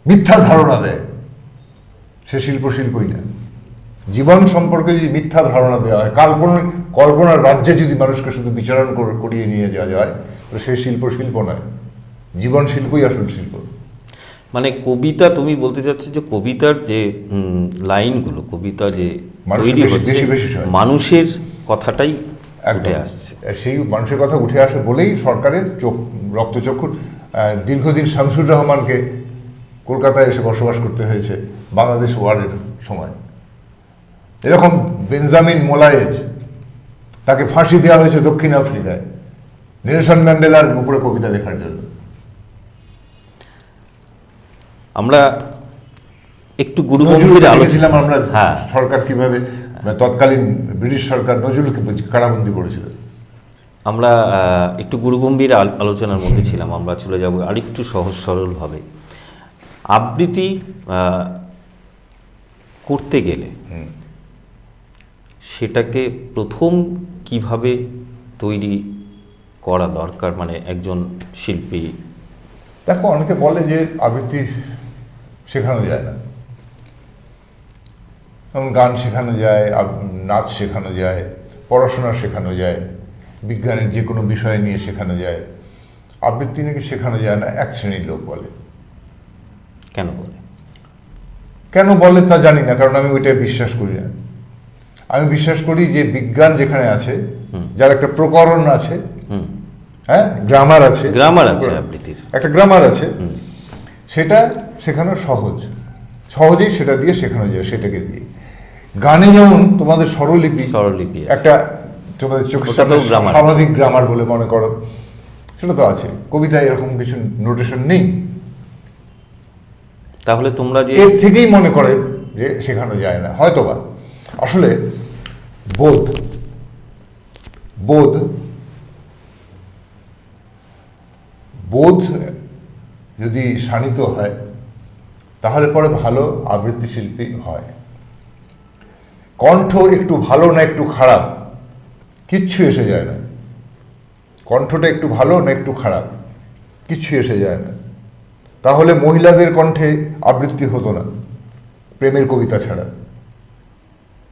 B: মিথ্যা ধারণা দেয় সে শিল্পই না। জীবন সম্পর্কে যদি মিথ্যা ধারণা দেওয়া হয়, কল্পনার রাজ্যে যদি মানুষকে শুধু বিচরণ করিয়ে নিয়ে যাওয়া যায়, তো সে শিল্প নয়, জীবন শিল্পই আসল শিল্প।
A: মানে কবিতা, তুমি বলতে চাচ্ছ যে কবিতার যে লাইনগুলো, কবিতা যে তৈরি হচ্ছে, মানুষের কথাটাই উঠে আসছে।
B: সেই মানুষের কথা উঠে আসে বলেই সরকারের রক্তচক্ষু দীর্ঘদিন শামসুর রহমানকে কলকাতায় এসে বসবাস করতে হয়েছে বাংলাদেশ ওয়ারের সময়। এরকম বেঞ্জামিন মোলায়েজ, তাকে ফাঁসি দেওয়া হয়েছে দক্ষিণ আফ্রিকায় নেলসন ম্যান্ডেলার উপরে কবিতা লেখার জন্য।
A: আমরা একটু গুরুগম্ভীর আলোচনা
B: আমরা সরকার কিভাবে তৎকালীন ব্রিটিশ সরকার নজরুলকে কারাবন্দি করেছিল।
A: আমরা একটু গুরুগম্ভীর আলোচনার মধ্যে ছিলাম, আমরা চলে যাব আরেকটু সহজ সরলভাবে। আবৃত্তি করতে গেলে সেটাকে প্রথম কিভাবে তৈরি করা দরকার, মানে একজন শিল্পী?
B: দেখো, অনেকে বলে যে আবৃত্তি শেখানো যায় না, যেমন গান শেখানো যায়, নাচ শেখানো যায়, পড়াশোনা শেখানো যায়, বিজ্ঞানের যে কোনো বিষয় নিয়ে শেখানো যায়, আবৃত্তি নাকি শেখানো যায় না এক শ্রেণীর লোক বলে। কেন বলে তা জানি না, কারণ আমি ওইটা বিশ্বাস করি না। আমি বিশ্বাস করি যে বিজ্ঞান যেখানে আছে, যার একটা প্রকরণ আছে, হ্যাঁ, গ্রামার আছে,
A: আবৃত্তির
B: একটা গ্রামার আছে, সেটা শেখানো সহজেই সেটা দিয়ে শেখানো যায়। সেটাকে দিয়ে গানে যেমন তোমাদের স্বরলিপি একটা তোমাদের চোখের সামনে স্বাভাবিক গ্রামার বলে মনে করো, সেটা তো আছে। কবিতায় এরকম কিছু নোটেশন নেই,
A: তাহলে তোমরা যে
B: এর থেকেই মনে করে যে শেখানো যায় না। হয়তোবা আসলে বোধ যদি শানিত হয় তাহলে পরে ভালো আবৃত্তি শিল্পী হয়। কণ্ঠ একটু ভালো না একটু খারাপ কিচ্ছু এসে যায় না। কণ্ঠটা একটু ভালো না একটু খারাপ কিচ্ছু এসে যায় না। তাহলে মহিলাদের কণ্ঠে আবৃত্তি হতো না প্রেমের কবিতা ছাড়া।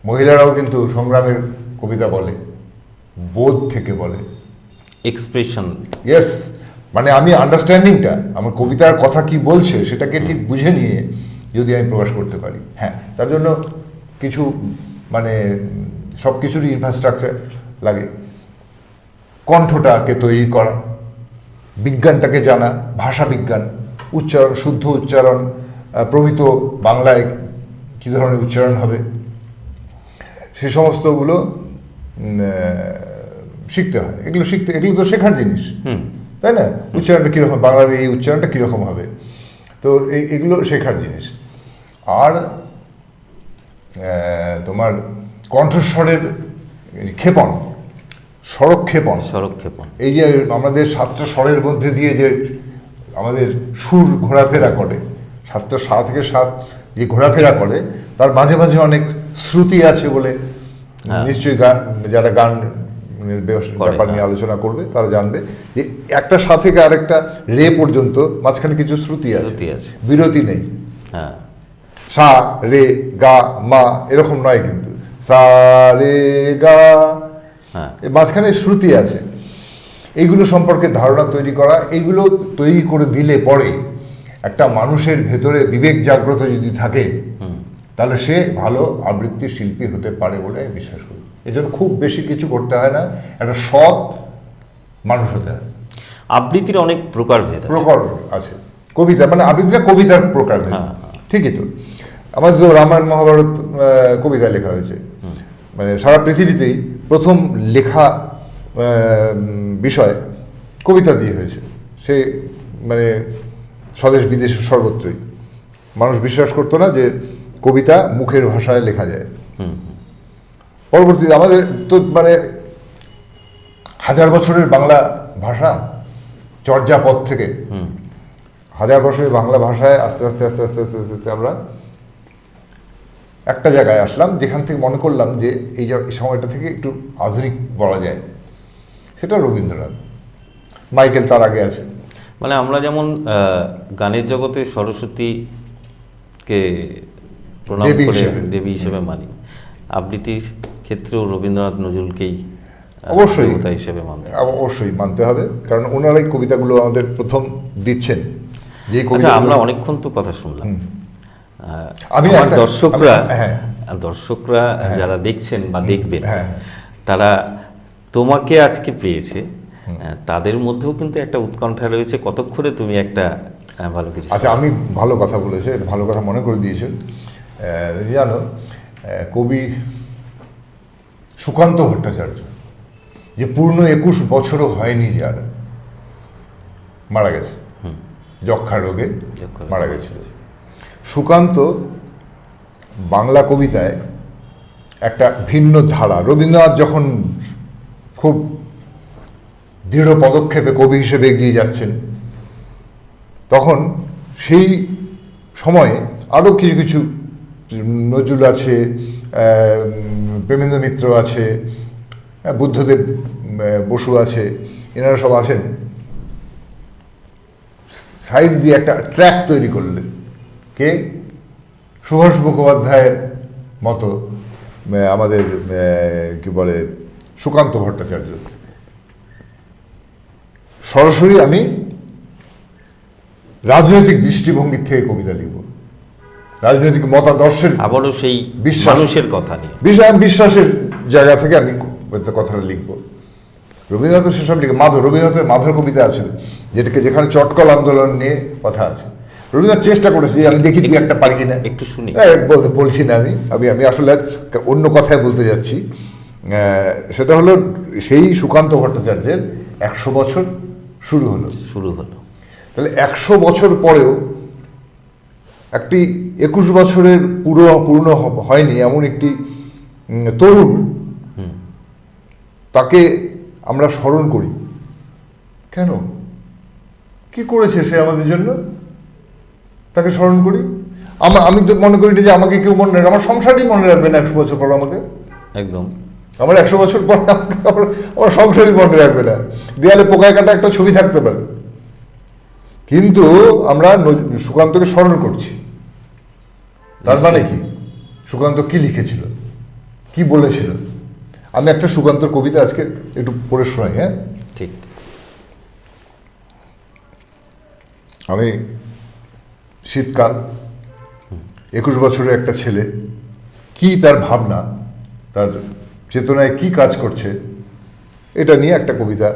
B: মহিলারাও কিন্তু সংগ্রামের কবিতা বলে, বোধ থেকে বলে,
A: এক্সপ্রেশন।
B: ইয়েস, মানে আমি আন্ডারস্ট্যান্ডিংটা, আমার কবিতার কথা কি বলছে সেটাকে ঠিক বুঝে নিয়ে যদি আমি প্রকাশ করতে পারি, হ্যাঁ, তার জন্য কিছু মানে সব কিছুরই ইনফ্রাস্ট্রাকচার লাগে। কণ্ঠটাকে তৈরি করা, বিজ্ঞানটাকে জানা, ভাষা বিজ্ঞান, উচ্চারণ, শুদ্ধ উচ্চারণ, প্রমিত বাংলায় কী ধরনের উচ্চারণ হবে, সে সমস্তগুলো শিখতে হয়। এগুলো তো শেখার জিনিস, তাই না? উচ্চারণটা কীরকম, বাংলার এই উচ্চারণটা কীরকম হবে, তো এগুলো শেখার জিনিস। আর তোমার কণ্ঠস্বরের ক্ষেপণ, স্বরক্ষেপণ, এই যে আমাদের 7টা স্বরের মধ্যে দিয়ে যে আমাদের সুর ঘোরাফেরা করে, 7টা সা থেকে 7 যে ঘোরাফেরা করে, তার মাঝে মাঝে অনেক শ্রুতি আছে বলে নিশ্চয়ই যারা গান ব্যাপার নিয়ে আলোচনা করবে তারা জানবে যে একটা সা থেকে আরেকটা রে পর্যন্ত মাঝখানে কিছু শ্রুতি আছে, বিরতি নেই। সা রে গা মা এরকম নয়, কিন্তু সা রে গা, মাঝখানে শ্রুতি আছে। এইগুলো সম্পর্কে ধারণা তৈরি করা, এইগুলো তৈরি করে দিলে পরে একটা মানুষের ভেতরে বিবেক জাগ্রত যদি থাকে, তাহলে সে ভালো আবৃত্তি শিল্পী হতে পারে বলে আমি বিশ্বাস করি। এই জন্য খুব বেশি কিছু করতে হয় না, একটা সৎ মানুষ হতে হয়।
A: আবৃত্তির অনেক প্রকার
B: আছে। কবিতা মানে আবৃত্তিটা কবিতার প্রকারভেদ, ঠিকই তো। আমাদের তো রামায়ণ মহাভারত কবিতায় লেখা হয়েছে, মানে সারা পৃথিবীতেই প্রথম লেখা বিষয় কবিতা দিয়ে হয়েছে। সে মানে স্বদেশ বিদেশে সর্বত্রই মানুষ বিশ্বাস করতো না যে কবিতা মুখের ভাষায় লেখা যায়, পরবর্তীতে আমাদের তো মানে হাজার বছরের বাংলা ভাষা চর্যাপদ থেকে হাজার বছরের বাংলা ভাষায় আস্তে আস্তে আস্তে আস্তে আস্তে আস্তে আমরা একটা জায়গায় আসলাম যেখান থেকে মনে করলাম যে এই সময়টা থেকে একটু আধুনিক বলা যায়, সেটা রবীন্দ্রনাথ। মাইকেল তার আগে আছে।
A: মানে আমরা যেমন গানের জগতে সরস্বতীকে প্রণাম
B: দেবী
A: করে
B: হিসেবে।
A: দেবী হিসেবে মানি, আবৃত্তির ক্ষেত্রেও রবীন্দ্রনাথ নজরুলকেই
B: অবশ্যই
A: দেবতা হিসেবে মানতে হবে।
B: অবশ্যই মানতে হবে, কারণ ওনারাই কবিতাগুলো আমাদের প্রথম দিচ্ছেন। যে
A: আচ্ছা,
B: কবিতা
A: আমরা অনেকক্ষণ তো কথা শুনলাম।
B: আমি
A: আমার
B: একটা-
A: দর্শকরা যারা দেখছেন বা দেখবেন,
B: হ্যাঁ।
A: তারা তোমাকে আজকে পেয়েছে, তাদের মধ্যেও কিন্তু একটা উৎকণ্ঠা রয়েছে কতক্ষণে তুমি একটা ভালো কিছু।
B: আচ্ছা, আমি ভালো কথা বলেছো, এটা ভালো কথা মনে করে দিয়েছো। তুমি জানো কবি সুকান্ত ভট্টাচার্য, যে পূর্ণ 21 বছরও হয়নি, যার মারা গেছে যক্ষা রোগে মারা গেছিল। সুকান্ত বাংলা কবিতায় একটা ভিন্ন ধারা, রবীন্দ্রনাথ যখন খুব দৃঢ় পদক্ষেপে কবি হিসেবে এগিয়ে যাচ্ছেন, তখন সেই সময়ে আরও কিছু কিছু নজরুল আছে, প্রেমেন্দ্র মিত্র আছে, বুদ্ধদেব বসু আছে, এনারা সব আছেন। সাইড দিয়ে একটা ট্র্যাক তৈরি করলেন কে? সুভাষ মুখোপাধ্যায়ের মতো আমাদের কি বলে সুকান্ত ভট্টাচার্য। সরাসরি আমি রাজনৈতিক দৃষ্টিভঙ্গির থেকে কবিতা লিখব, রাজনৈতিক মতাদর্শের,
A: আবারও সেই
B: বিশ্বাস,
A: মানুষের কথা নিয়ে,
B: বিশ্বাসের জায়গা থেকে আমি কথাটা লিখব। রবীন্দ্রনাথ সেসব লিখে রবীন্দ্রনাথের মাধুর কবিতা আছে, যেখানে চটকল আন্দোলন নিয়ে কথা আছে। রবীন্দ্রনাথ চেষ্টা করেছে যে আমি দেখি তুই একটা পারি কিনা,
A: একটু শুনি।
B: বলছি না আমি আসলে অন্য কথায় বলতে যাচ্ছি। সেটা হলো সেই সুকান্ত ভট্টাচার্যের 100 বছর শুরু হলো। তাহলে 100 বছর পরেও একটি 21 বছরের পূর্ণ হয়নি এমন একটি তরুণ, তাকে আমরা স্মরণ করি কেন? কি করেছে সে আমাদের জন্য? তাকে স্মরণ করি। আমি তো মনে করি যে আমাকে কেউ মনে রাখবে, আমার সংসারই মনে রাখবে না 100 বছর পর আমাকে।
A: একদম,
B: আমার 100 বছর পর আমার সংসারই মনে রাখবে না। দেয়ালে পোকায় কাটা একটা ছবি থাকতে পারে, কিন্তু আমরা সুকান্তকে স্মরণ করছি। তার মানে কি? সুকান্ত কি লিখেছিল, কি বলেছিল? আমি একটা সুকান্তর কবিতা আজকে একটু পড়ে শোনাই। হ্যাঁ,
A: ঠিক।
B: আমি শীতকাল, 21 বছরের একটা ছেলে, কি তার ভাবনা, তার চেতনায় কি কাজ করছে, এটা নিয়ে একটা কবিতা।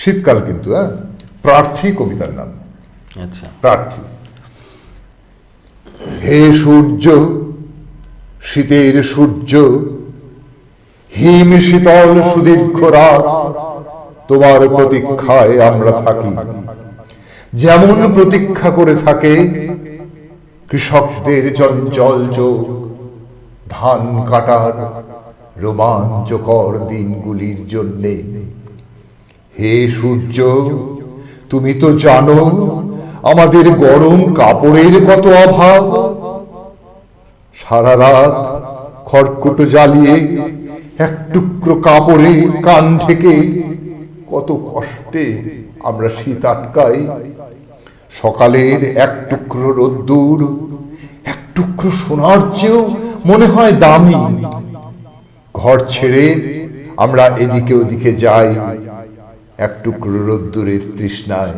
B: শীতকাল কিন্তু, প্রার্থী কবিতার নাম।
A: আচ্ছা,
B: প্রার্থী। হে সূর্য, শীতের সূর্য, হিম শীতল সুদীর্ঘ রাত, তোমার প্রতীক্ষায় আমরা থাকি, যেমন প্রতীক্ষা করে থাকে কৃষকদের চঞ্চল চোখ ধান কাটার রোমাঞ্চকর দিনগুলির জন্যে। হে সূর্য, তুমি তো জানো আমাদের গরম কাপড়ের কত অভাব। সারা রাত খড়কুটো জ্বালিয়ে এক টুকরো কাপড়ে কান থেকে কত কষ্টে আমরা শীত আটকাই। সকালের এক টুকরো রোদ্দুর এক টুকরো সোনার চেয়েও মনে হয় দামি। ঘর ছেড়ে আমরা এদিকে ওদিকে যাই এক টুকরো রোদ্দুরের তৃষ্ণায়।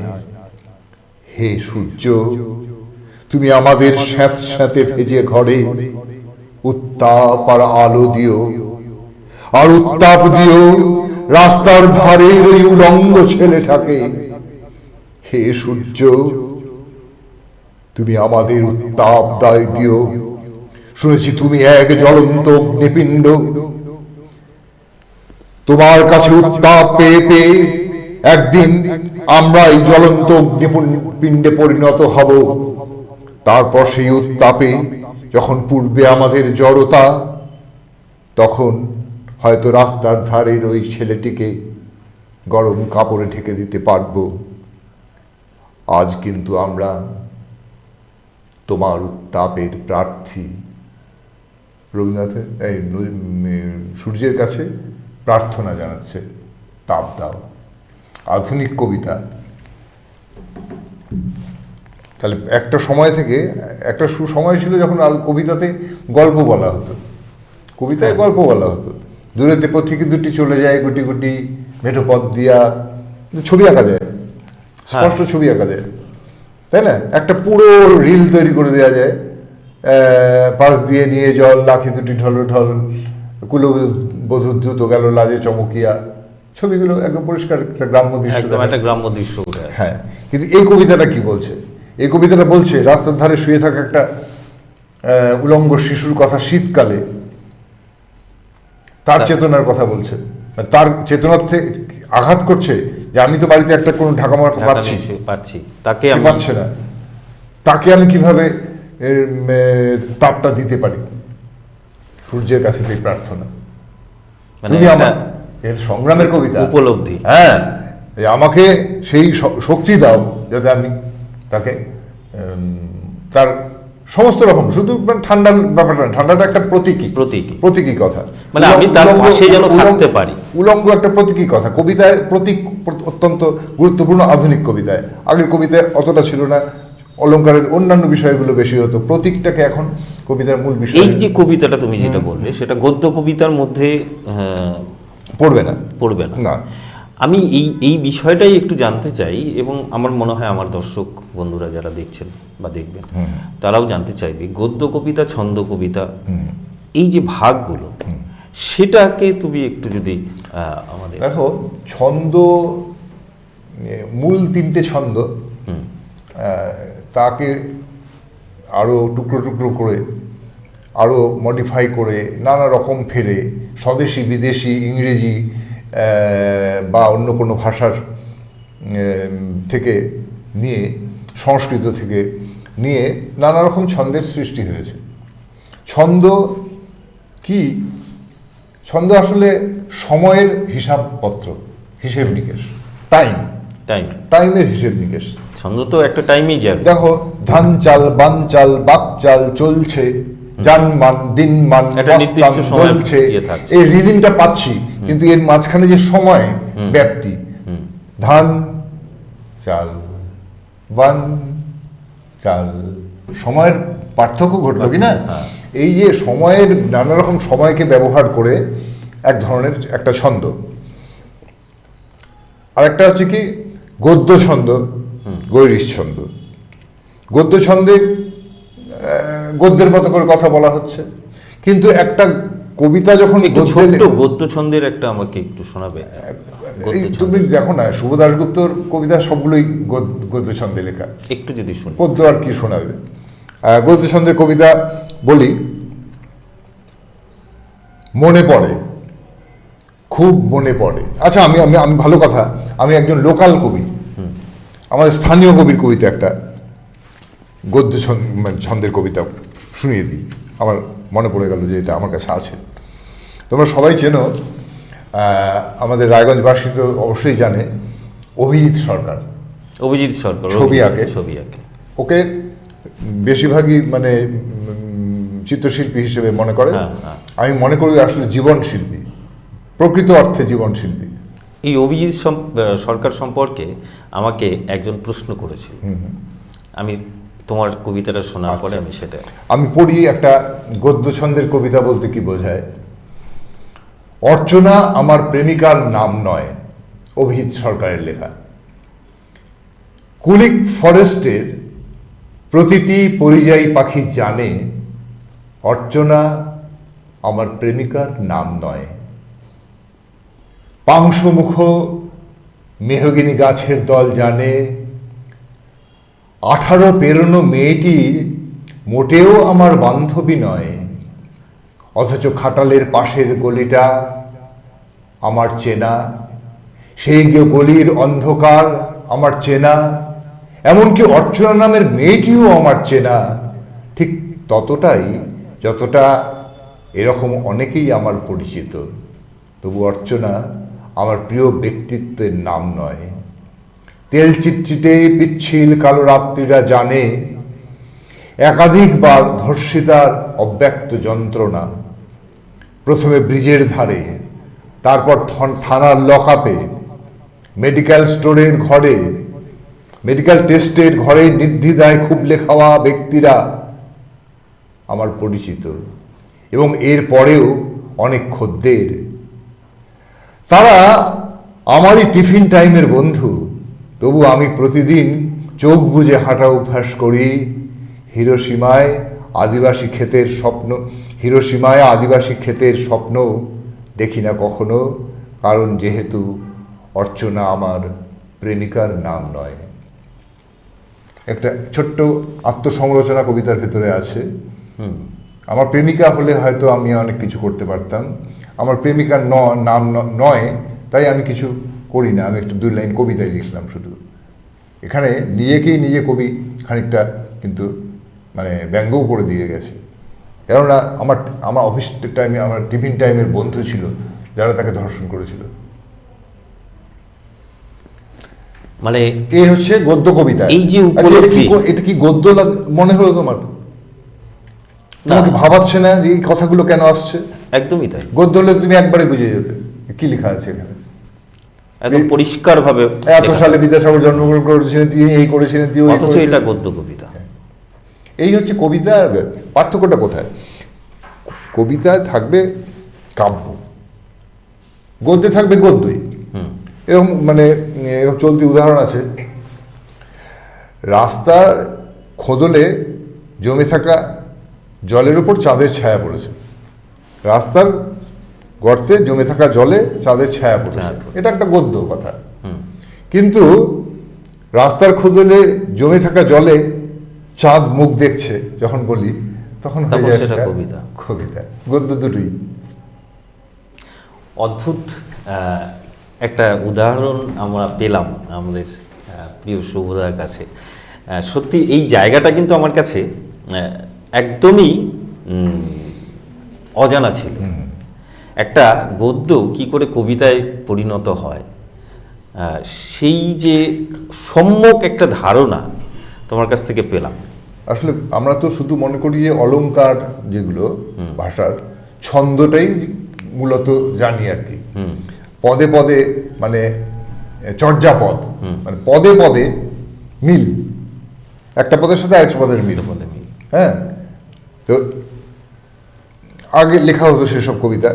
B: হে সূর্য, তুমি আমাদের স্যাঁতস্যাঁতে ভেজে ঘরে উত্তাপ আর আলো দিও, আর উত্তাপ দিও রাস্তার ধারের ওই উলঙ্গ ছেলেটাকে। হে সূর্য, তুমি আমাদের উত্তাপ দায় দিও। শুনেছি তুমি এক জ্বলন্ত অগ্নিপিণ্ড, তোমার কাছে উত্তাপ পেয়ে পেয়ে একদিন আমরা এই জ্বলন্ত অগ্নিপিণ্ডে পরিণত হব। তারপর সেই উত্তাপে যখন পূর্বে আমাদের জড়তা, তখন হয়তো রাস্তার ধারের ওই ছেলেটিকে গরম কাপড়ে ঢেকে দিতে পারবো। আজ কিন্তু আমরা তোমার উত্তাপের প্রার্থী। রবীন্দ্রনাথের সূর্যের কাছে প্রার্থনা জানাচ্ছে, তাপ দাও। আধুনিক কবিতা। তাহলে একটা সময় থেকে একটা সময় ছিল যখন কবিতাতে গল্প বলা হতো, কবিতায় গল্প বলা হতো। দূরেতে পথিকে দুটি চলে যায় গুটি গুটি মেঠো পথ দিয়া, ছবি আঁকা যায়, স্পষ্ট ছবি আঁকা যায়, তাই না? একটা পুরো রিল তৈরি করে দেওয়া যায়। পাশ দিয়ে নিয়ে জল লাখি দুটি ঢল ঢল, কুলবধূ দ্রুত গেল লাজে চমকিয়া। ছবিগুলো একদম পরিষ্কার একটা গ্রাম্য দৃশ্য,
A: একদম একটা গ্রাম্য দৃশ্য উঠে আসে।
B: হ্যাঁ, কিন্তু এই কবিতাটা কি বলছে? এই কবিতাটা বলছে রাস্তার ধারে শুয়ে থাকা একটা উলঙ্গ শিশুর কথা, শীতকালে তার চেতনার কথা বলছে। তার চেতনার থেকে আঘাত করছে যে আমি তো বাড়িতে একটা কোনো ঢাকা মার্কা
A: পাচ্ছি, তাকে
B: পাচ্ছে না, তাকে আমি কিভাবে তাপটা দিতে পারি। সূর্যের কাছে দিয়ে প্রার্থনা, তুমি আমার এর সংগ্রামের কবিতা,
A: উপলব্ধি।
B: হ্যাঁ, আমাকে সেই শক্তি দাও যাতে আমি তাকে তার সমস্ত রকম, শুধু ঠান্ডার ব্যাপারটা, ঠান্ডাটা একটা প্রতীকী কথা,
A: মানে আমি তার পাশে যেন থাকতে পারি।
B: উলঙ্গ একটা প্রতীকী কথা। কবিতায় প্রতীক অত্যন্ত গুরুত্বপূর্ণ। আধুনিক কবিতায়, আগের কবিতায় অতটা ছিল না, অলংকারের অন্যান্য বিষয়গুলো বেশি হতো, প্রতীকটাকে এখন কবিতার মূল বিষয়।
A: এই যে কবিতাটা তুমি যেটা বললে, সেটা গদ্য কবিতার মধ্যে পড়বে না। আমি এই বিষয়টাই একটু জানতে চাই, এবং আমার মনে হয় আমার দর্শক বন্ধুরা যারা দেখছেন বা দেখবেন তারাও জানতে চাইবে, গদ্য কবিতা, ছন্দ কবিতা, এই যে ভাগগুলো, সেটাকে তুমি একটু যদি আমাদের।
B: দেখো, ছন্দ, মূল 3টে ছন্দ, তাকে আরো টুকরো টুকরো করে, আরো মডিফাই করে, নানা রকম ফেরে, স্বদেশি বিদেশি, ইংরেজি বা অন্য কোনো ভাষার থেকে নিয়ে, সংস্কৃত থেকে নিয়ে নানা রকম ছন্দের সৃষ্টি হয়েছে। ছন্দ কি? ছন্দ আসলে সময়ের হিসাবপত্র, হিসেব নিকেশ, টাইমের হিসেব নিকেশ।
A: ছন্দ তো একটা টাইমেই যাবে।
B: দেখো, ধান চাল, বান চাল, বাক চাল চলছে, জানমান দিনমান চলছে, এই রিদিমটা পাচ্ছি, কিন্তু এর মাঝখানে যে সময় ব্যাপ্তি, ধান চাল বান চাল, সময়ের পার্থক্য ঘটলো কিনা? এই যে সময়ের নানা রকম সময়কে ব্যবহার করে এক ধরনের একটা ছন্দ। আরেকটা হচ্ছে কি গদ্য ছন্দ, গৈরিশ ছন্দ। গদ্য ছন্দে গদ্যের মতো করে কথা বলা হচ্ছে, কিন্তু একটা কবিতা যখন
A: গদ্য ছন্দের একটা আমাকে একটু শোনাবে।
B: তুমি দেখো না, শুভ দাশগুপ্তর কবিতা সবগুলোই গদ্য ছন্দে লেখা।
A: একটু যদি শুনি।
B: পদ্য আর কি শোনাবে? গদ্য ছন্দের কবিতা বলি, মনে পড়ে, খুব মনে পড়ে। আচ্ছা, আমি আমি আমি ভালো কথা, আমি একজন লোকাল কবি, আমাদের স্থানীয় কবির কবিতা, একটা গদ্য ছন্দের কবিতা শুনিয়ে দিই। আমার মনে পড়ে গেল যে এটা আমার কাছে আছে। তোমরা সবাই চেনো, আমাদের রায়গঞ্জবাসী তো অবশ্যই জানে, অভিজিৎ সরকার ছবি আঁকে। ওকে বেশিরভাগই মানে চিত্রশিল্পী হিসেবে মনে করে। আমি মনে করি আসলে জীবন শিল্পী, প্রকৃত অর্থে জীবন শিল্পী।
A: এই অভিজিৎ সরকার সম্পর্কে আমাকে একজন প্রশ্ন করেছিল, আমি তোমার কবিতাটা শোনার পরে আমি সেটা
B: আমি পড়ি। একটা গদ্য ছন্দের কবিতা বলতে কি বোঝায়? অর্চনা আমার প্রেমিকার নাম নয়, অভিজিৎ সরকারের লেখা। কুলিক ফরেস্টের প্রতিটি পরিযায়ী পাখি জানে অর্চনা আমার প্রেমিকার নাম নয়। পাংশুমুখ মেহগিনি গাছের দল জানে 18 পেরোনো মেয়েটির মোটেও আমার বান্ধবী নয়, অথচ খাটালের পাশের গলিটা আমার চেনা, সেই গলির অন্ধকার আমার চেনা, এমনকি অর্চনা নামের মেয়েটিও আমার চেনা, ঠিক ততটাই যতটা এরকম অনেকেই আমার পরিচিত, তবু অর্চনা আমার প্রিয় ব্যক্তিত্বের নাম নয়। তেল চিটচিটে পিচ্ছিল কালো রাত্রিরা জানে একাধিকবার ধর্ষিতার অব্যক্ত যন্ত্রণা, প্রথমে ব্রিজের ধারে, তারপর থানার লকআপে, মেডিকেল স্টোরের ঘরে, মেডিকেল টেস্টের ঘরে নির্দ্বিধায় খুবলে খাওয়া ব্যক্তিরা আমার পরিচিত, এবং এর পরেও অনেক খদ্দের। তারা আমারই টিফিন টাইমের বন্ধু, তবু আমি প্রতিদিন চোখ বুজে হাঁটা অভ্যাস করি। হিরোশিমায় আদিবাসী ক্ষেতের স্বপ্ন দেখি না কখনো, কারণ যেহেতু অর্চনা আমার প্রেমিকার নাম নয়। একটা ছোট্ট আত্মসমালোচনা কবিতার ভেতরে আছে। আমার প্রেমিকা হলে হয়তো আমি অনেক কিছু করতে পারতাম, আমার প্রেমিকার নাম নয়, তাই আমি কিছু করি না। আমি একটু 2 লাইন কবিতায় লিখলাম শুধু। এখানে নিজেকেই নিজে কবি খানিকটা কিন্তু মানে ব্যঙ্গও করে দিয়ে গেছে, কেননা আমার অফিস টাইমে, আমার টিফিন টাইমের বন্ধু ছিল যারা তাকে ধর্ষণ করেছিল।
A: মানে
B: এই হচ্ছে গদ্য কবিতা।
A: এই যে
B: এটা কি গদ্য মনে হলো তোমার? তোমাকে ভাবাচ্ছে না যে এই কথাগুলো কেন আসছে?
A: একদমই তাই।
B: গদ্য হলে তুমি একবারে বুঝে যেতে কি লেখা আছে এখানে,
A: একদম পরিষ্কার ভাবে।
B: এত সালে বিদ্যাসাগর জন্মগ্রহণ করেছিলেন, তিনি এই করেছিলেন, তিনি
A: অথচ এটা গদ্য কবিতা।
B: এই হচ্ছে কবিতা। পার্থক্যটা কোথায়? কবিতায় থাকবে কাব্য, গদ্যে থাকবে গদ্যই। এরকম মানে এরকম চলতি উদাহরণ আছে। রাস্তার খোদলে জমে থাকা জলের উপর চাঁদের ছায়া পড়েছে, রাস্তার গর্তে জমে থাকা জলে চাঁদের ছায়া পড়েছে, এটা একটা গদ্য কথা। কিন্তু রাস্তার খোদলে জমে থাকা জলে চাঁদ মুখ দেখছে যখন বলি, তখন
A: সেটা কবিতা।
B: কবিতা গদ্য দুটোই।
A: অদ্ভুত একটা উদাহরণ আমরা পেলাম আমাদের প্রিয় শুভদার কাছে। সত্যি এই জায়গাটা কিন্তু আমার কাছে একদমই অজানা ছিল। একটা গদ্য কি করে কবিতায় পরিণত হয়, সেই যে সম্যক একটা ধারণা তোমার কাছ থেকে পেলাম।
B: আসলে আমরা তো শুধু মনে করি যে অলংকার যেগুলো ভাষার ছন্দটাই মূলত জানি আর কি, পদে পদে মানে চর্যাপদ, মানে পদে পদে মিল, একটা পদের সাথে আরেকটা পদের মিল। হ্যাঁ, তো আগে লেখা হতো সেসব কবিতা,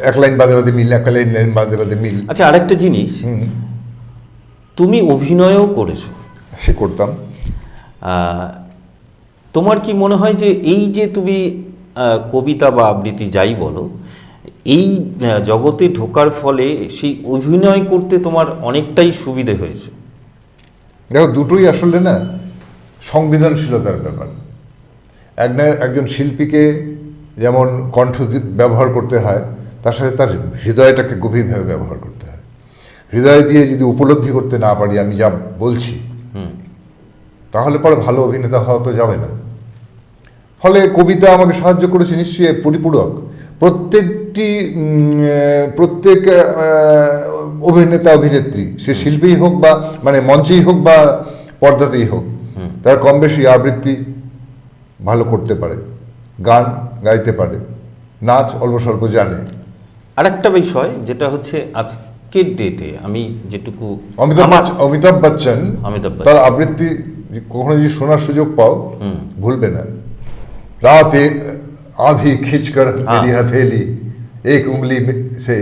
B: এক লাইন বাদে বাদে মিল, এক লাইন বাদে বাদে মিল।
A: আচ্ছা, আরেকটা জিনিস, তুমি অভিনয়ও করেছো।
B: সে করতাম।
A: তোমার কি মনে হয় যে এই যে তুমি কবিতা বা আবৃত্তি যাই বলো, এই জগতে ঢোকার ফলে সেই অভিনয় করতে তোমার অনেকটাই সুবিধে হয়েছে?
B: দেখো, দুটোই আসলে না সংবেদনশীলতার ব্যাপার। একজন শিল্পীকে যেমন কণ্ঠ ব্যবহার করতে হয়, তার সাথে তার হৃদয়টাকে গভীরভাবে ব্যবহার করতে হয়। হৃদয় দিয়ে যদি উপলব্ধি করতে না পারি আমি যা বলছি, তাহলে পরে ভালো অভিনেতা হওয়া তো যাবে না। ফলে কবিতা আমাকে সাহায্য করেছে নিশ্চয়ই পরিপূরক। প্রত্যেক অভিনেতা অভিনেত্রী, সে শিল্পীই হোক বা মানে মঞ্চেই হোক বা পর্দাতেই হোক, তার কম বেশি আবৃত্তি ভালো করতে পারে, গান গাইতে পারে, নাচ অল্প স্বল্প জানে।
A: আরেকটা বিষয় যেটা হচ্ছে আজকের ডেতে আমি যেটুকু
B: অমিতাভ বচ্চন তার আবৃত্তি কখনো যদি শোনার সুযোগ পাও ভুলবে না। রাতে आधी खींचकर मेरी हथेली एक उंगली से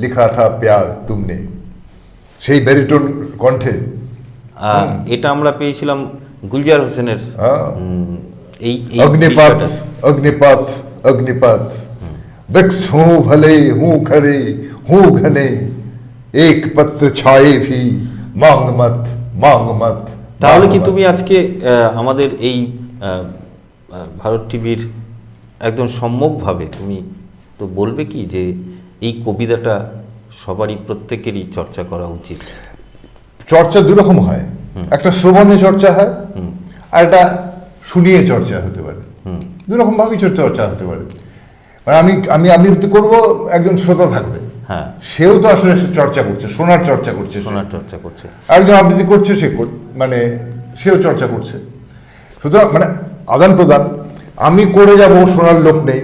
B: लिखा था प्यार तुमने, সেই ব্যারিটোন কণ্ঠে।
A: এটা আমরা পেয়েছিলাম গুলজার হোসেনের এই
B: अग्निपथ अग्निपथ अग्निपथ बिक्स हूँ भले हूँ खड़े हूँ घने एक पत्र छाए भी मांग मत।
A: তাহলে কি তুমি আজকে আমাদের এই ভারত টিভির একদম সম্যকভাবে তুমি তো বলবে কি যে এই কবিতাটা সবারই প্রত্যেকেরই চর্চা করা উচিত?
B: চর্চা দুরকম হয়, একটা শ্রবণে চর্চা হয় আর একটা শুনিয়ে চর্চা হতে পারে। দুরকম ভাবেই চর্চা হতে পারে। মানে আমি আবৃত্তি করব, একজন শ্রোতা থাকবে,
A: হ্যাঁ,
B: সেও তো আসলে সে চর্চা করছে, শোনার চর্চা করছে,
A: শোনার চর্চা করছে।
B: একজন আবৃত্তি করছে, মানে সেও চর্চা করছে। সুতরাং মানে আদান প্রদান। আমি করে যাব, শোনার লোক নেই,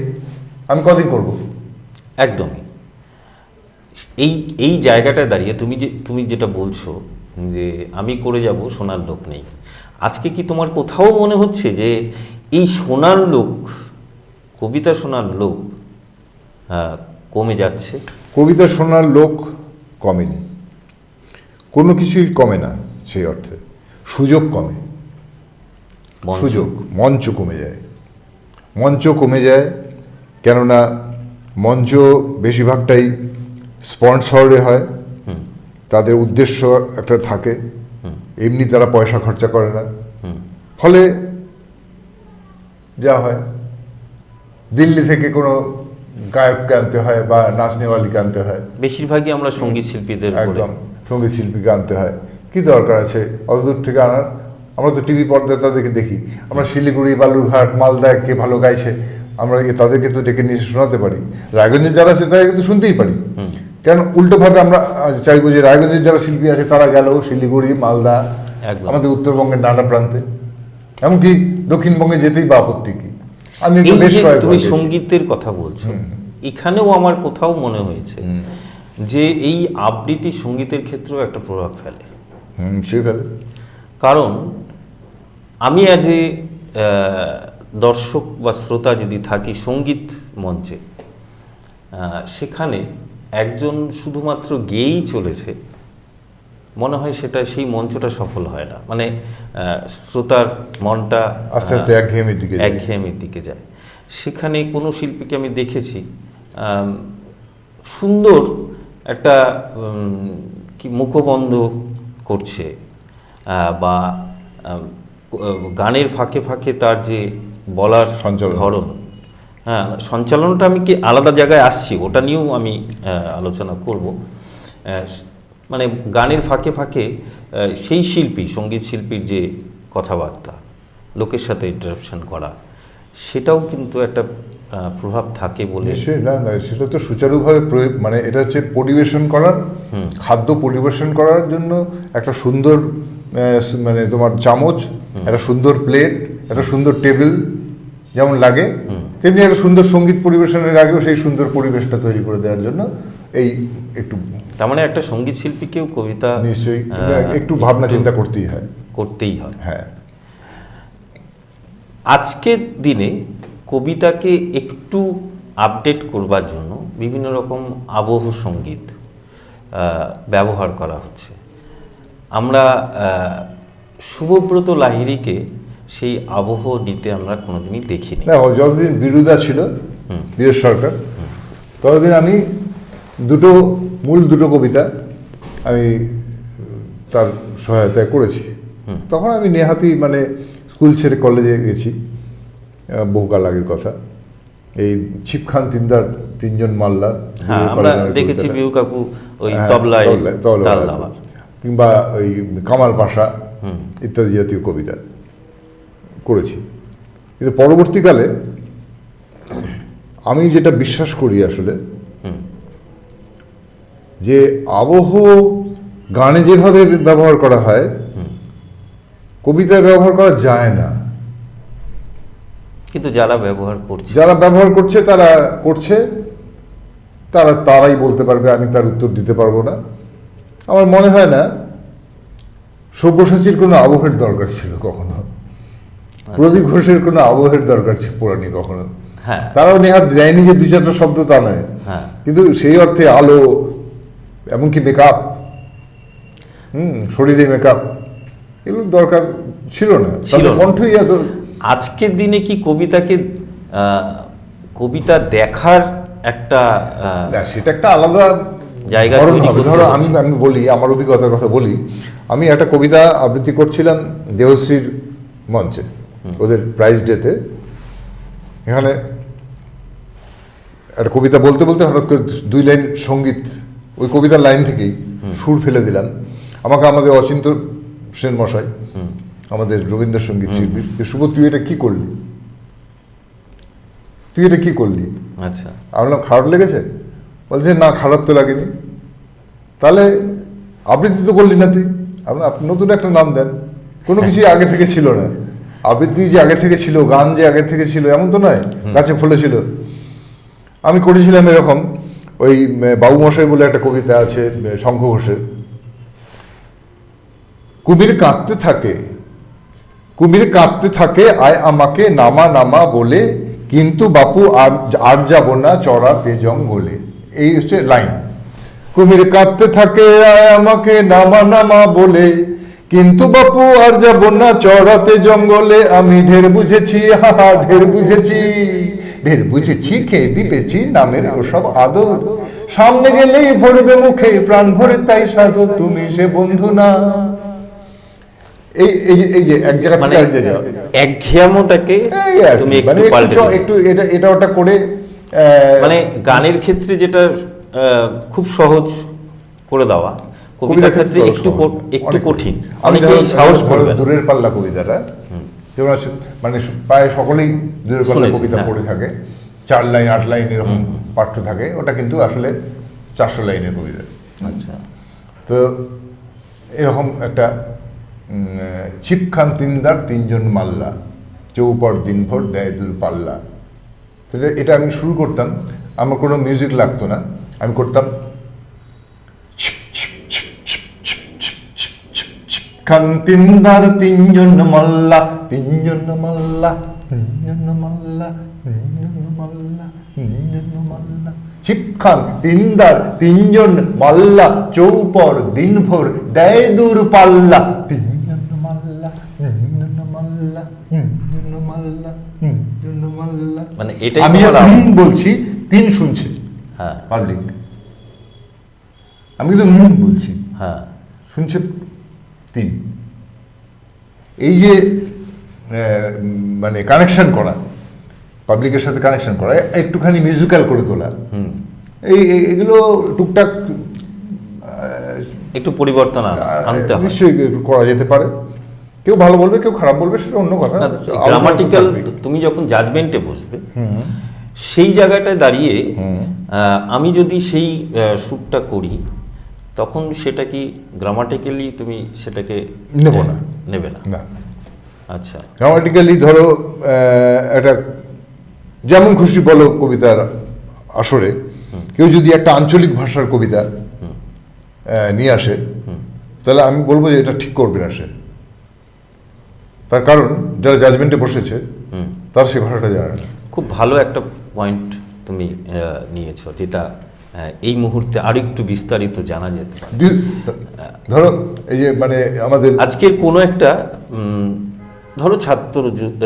B: আমি কদিন করব?
A: একদমই। এই জায়গাটায় দাঁড়িয়ে তুমি যেটা বলছো যে আমি করে যাব, শোনার লোক নেই, আজকে কি তোমার কোথাও মনে হচ্ছে যে এই শোনার লোক, কবিতা শোনার লোক কমে যাচ্ছে?
B: কবিতা শোনার লোক কমেনি, কোনো কিছুই কমে না সেই অর্থে। সুযোগ কমে, সুযোগ, মঞ্চ কমে যায়, মঞ্চ কমে যায়। কেননা মঞ্চ বেশিরভাগটাই স্পন্সরে হয়, তাদের উদ্দেশ্য একটা থাকে, এমনি তারা পয়সা খরচা করে না। ফলে যা হয়, দিল্লি থেকে কোনো গায়ককে আনতে হয় বা নাচনেওয়ালিকে আনতে হয়,
A: বেশিরভাগই আমরা সঙ্গীত শিল্পীদের
B: একদম সঙ্গীত শিল্পীকে আনতে হয়। কি দরকার আছে অত দূর থেকে আনার? আমরা তো টিভি পর্দায় তাদেরকে দেখি, আমরা শিলিগুড়ি, বালুরঘাট, মালদায় কে ভালো গাইছে, আমরা তাদেরকে তো ডেকে নিয়ে শোনাতে পারি। রায়গঞ্জের যারা আছে তারা কিন্তু শুনতেই পারি। কেন উল্টোভাবে আমরা চাইবো যে রায়গঞ্জের যারা শিল্পী আছে তারা গেল শিলিগুড়ি, মালদা, আমাদের উত্তরবঙ্গের নানা প্রান্তে, এমনকি দক্ষিণবঙ্গে যেতেই বা আপত্তি কি? আমি
A: তুমি সঙ্গীতের কথা বলছো, এখানেও আমার কোথাও মনে হয়েছে যে এই আবৃত্তি সঙ্গীতের ক্ষেত্রেও একটা প্রভাব ফেলে।
B: সে ফেলে।
A: কারণ আমি অ্যাজ এ দর্শক বা শ্রোতা যদি থাকি সঙ্গীত মঞ্চে, সেখানে একজন শুধুমাত্র গেয়েই চলেছে, মনে হয় সেটা সেই মঞ্চটা সফল হয় না। মানে শ্রোতার মনটা
B: আস্তে আস্তে
A: একঘেয়েমির দিকে যায়। সেখানে কোনো শিল্পীকে আমি দেখেছি সুন্দর একটা কি মুখবন্ধ করছে, বা গানের ফাঁকে ফাঁকে তার যে বলার ধরন, হ্যাঁ, সঞ্চালনটা আমি কি আলাদা জায়গায় আসছি, ওটা নিয়েও আমি আলোচনা করব। মানে গানের ফাঁকে ফাঁকে সেই শিল্পী, সঙ্গীত শিল্পীর যে কথাবার্তা, লোকের সাথে ইন্টারাকশন করা, সেটাও কিন্তু একটা প্রভাব থাকে বলে।
B: না না, সেটা তো সুচারুভাবে মানে এটা হচ্ছে পরিবেশন করার, খাদ্য পরিবেশন করার জন্য একটা সুন্দর মানে তোমার চামচ, একটা সুন্দর প্লেট, একটা সুন্দর টেবিল যেমন লাগে, তেমনি একটা সুন্দর সঙ্গীত পরিবেশনের আগেও সেই সুন্দর পরিবেশটা তৈরি করে দেওয়ার জন্য এই একটু,
A: তার মানে একটা সঙ্গীত শিল্পীকেও কবিতা
B: নিশ্চয়ই একটু ভাবনা চিন্তা করতেই হয়।
A: হ্যাঁ, আজকের দিনে কবিতাকে একটু আপডেট করবার জন্য বিভিন্ন রকম আবহ সঙ্গীত ব্যবহার করা হচ্ছে। আমরা শুভব্রত লাহিড়ীকে সেই আবহ নিতে আমরা কোনোদিনই দেখিনি।
B: যতদিন বিরুদা ছিল, বীরেশ সরকার, ততদিন আমি মূল দুটো কবিতা আমি তার সহায়তায় করেছি। তখন আমি নেহাতি মানে স্কুল ছেড়ে কলেজে গেছি, বহুকাল আগের কথা। এই ছিপখান তিনদার তিনজন মাল্লা,
A: আমরা দেখেছি বিউ কাকু ওই তবলায়,
B: কিংবা ওই কামাল পাশা ইত্যাদি জাতীয় কবিতা করেছি। কিন্তু পরবর্তীকালে আমি যেটা বিশ্বাস করি আসলে, যে আবহ গানে যেভাবে ব্যবহার করা হয়, কবিতায় ব্যবহার করা যায় না।
A: কিন্তু যারা ব্যবহার করছে
B: তারাই বলতে পারবে, আমি তার উত্তর দিতে পারবো না। আমার মনে হয় না সব্যসাচীর কোনো আবহের দরকার ছিল কখনো, প্রদীপ ঘোষের কোনো আবহের দরকার পড়েনি কখনো। তারাও নেহাত দেয়নি যে দুই চারটা শব্দ, তা নয়, কিন্তু সেই অর্থে আলো, এমনকি মেকআপ, শরীরে মেকআপ, এগুলো দরকার ছিল না, কণ্ঠই এত।
A: আজকের দিনে কি কবিতা দেখার একটা
B: সেটা একটা আলাদা
A: জায়গা।
B: ধরো আমি বলি, আমার অভিজ্ঞতার কথা বলি। আমি একটা কবিতা আবৃত্তি করছিলাম দেহশ্রীর মঞ্চে, ওদের প্রাইজ ডেতে। এখানে একটা কবিতা বলতে বলতে হঠাৎ করে 2 লাইন সঙ্গীত, ওই কবিতার লাইন থেকেই সুর ফেলে দিলাম। আমাকে আমাদের অচিন্ত সেন মশাই, আমাদের রবীন্দ্রসঙ্গীত শিল্পী, সুবোধ তুই এটা কি করলি? তুই এটা কি করলি?
A: আচ্ছা,
B: আমি বললাম খারাপ লেগেছে? বলছে না, খারাপ তো লাগেনি। তাহলে আবৃত্তি তো করলি না তুই? আপনি নতুন একটা নাম দেন। কোনো কিছুই আগে থেকে ছিল না। আবৃত্তি যে আগে থেকে ছিল, গান যে আগে থেকে ছিল এমন তো নয়, গাছে ফলেছিল। আমি করেছিলাম এরকম, ওই বাবু মশাই বলে একটা কবিতা আছে শঙ্খ ঘোষের, কুমির কাঁদতে থাকে, কুমির কাঁদতে থাকে আয় আমাকে নামা নামা বলে, কিন্তু বাপু আর যাব না চড়াতে জঙ্গলে। এই হচ্ছে লাইন। কুমির কাঁদতে থাকে আয় আমাকে নামা নামা বলে, কিন্তু বাপু আর যাব না চড়াতে জঙ্গলে। আমি ঢের বুঝেছি, হাহা ঢের বুঝেছি, ঢের বুঝেছি, খেয়ে দিবেছি নামের ওসব আদর, সামনে গেলেই ভরবে মুখে প্রাণ ভরে তাই সাধু, তুমি সে বন্ধু না। এই যে এক জায়গা
A: মানে
B: থেকে আরেক জায়গায়
A: একঘেয়ামোটাকে তুমি একটু পাল্টে দিলে।
B: একটু এটা ওটা করে
A: মানে গানের ক্ষেত্রে যেটা খুব সহজ করে দেওয়া, কবিতার ক্ষেত্রে একটু কঠিন, অনেকেই সাহস করবে না।
B: দূরের পাল্লা কবিতাটা যেমন মানে প্রায় সকলেই দূরের পাল্লা
A: শুনেছি,
B: কবিতা
A: হ্যাঁ।
B: পড়ে থাকে, 4 লাইন 8 লাইন এরকম পাঠ্য থাকে, ওটা কিন্তু আসলে 400 লাইনের কবিতা।
A: আচ্ছা,
B: তো এরকম একটা ছিপখান তিনদার তিনজন মাল্লা, চৌপর দিনভর দেয় দূর পাল্লা। তাহলে এটা আমি শুরু করতাম, আমার কোনো মিউজিক লাগতো না, আমি করতাম ছিপখান তিনদার তিনজন মাল্লা, তিনজন মাল্লা, তিনজন মাল্লা, তিনজন মাল্লা, তিনজন মাল্লা, ছিপখান তিনদার তিনজন মাল্লা, চৌপর দিনভর দেয় দূর পাল্লা, তিনজন মাল্লা, তিনজন মাল্লা, তিনজন মাল্লা, তিনজন মাল্লা।
A: মানে এটাই
B: আমি
A: তোমার
B: বলছি, 3 শুনছে
A: হ্যাঁ
B: পাবলিক, আমি কিন্তু বলছি,
A: হ্যাঁ,
B: শুনছে 3। এই যে মানে কানেকশন করা, পাবলিকের সাথে কানেকশন করা, একটুখানি মিউজিক্যাল করে তোলা, এগুলো টুকটাক
A: একটু পরিবর্তন আনতে হবে।
B: নিশ্চয়ই করা যেতে পারে। কেউ ভালো বলবে, কেউ খারাপ বলবে, সেটা অন্য কথা।
A: গ্রামাটিক্যাল তুমি যখন জাজমেন্টে বসবে, সেই জায়গাটায় দাঁড়িয়ে আমি যদি সেই শ্যুটটা করি, তখন সেটা কি গ্রামাটিক্যালি তুমি সেটাকে
B: নেব না,
A: নেবে না?
B: না।
A: আচ্ছা,
B: গ্রামাটিক্যালি ধরো একটা যেমন খুশি বলো কবিতার আসরে কেউ যদি একটা আঞ্চলিক ভাষার কবিতা নিয়ে আসে, তাহলে আমি বলবো যে এটা ঠিক করবে না সে। তার কারণ যারা জাজমেন্টে বসেছে তার সেই ভাষাটা জানে না।
A: খুব ভালো একটা পয়েন্ট তুমি নিয়েছো, যেটা এই মুহূর্তে আরো একটু বিস্তারিত জানা যেতে পারে।
B: ধরো এই যে মানে আমাদের
A: আজকের কোনো একটা ধরো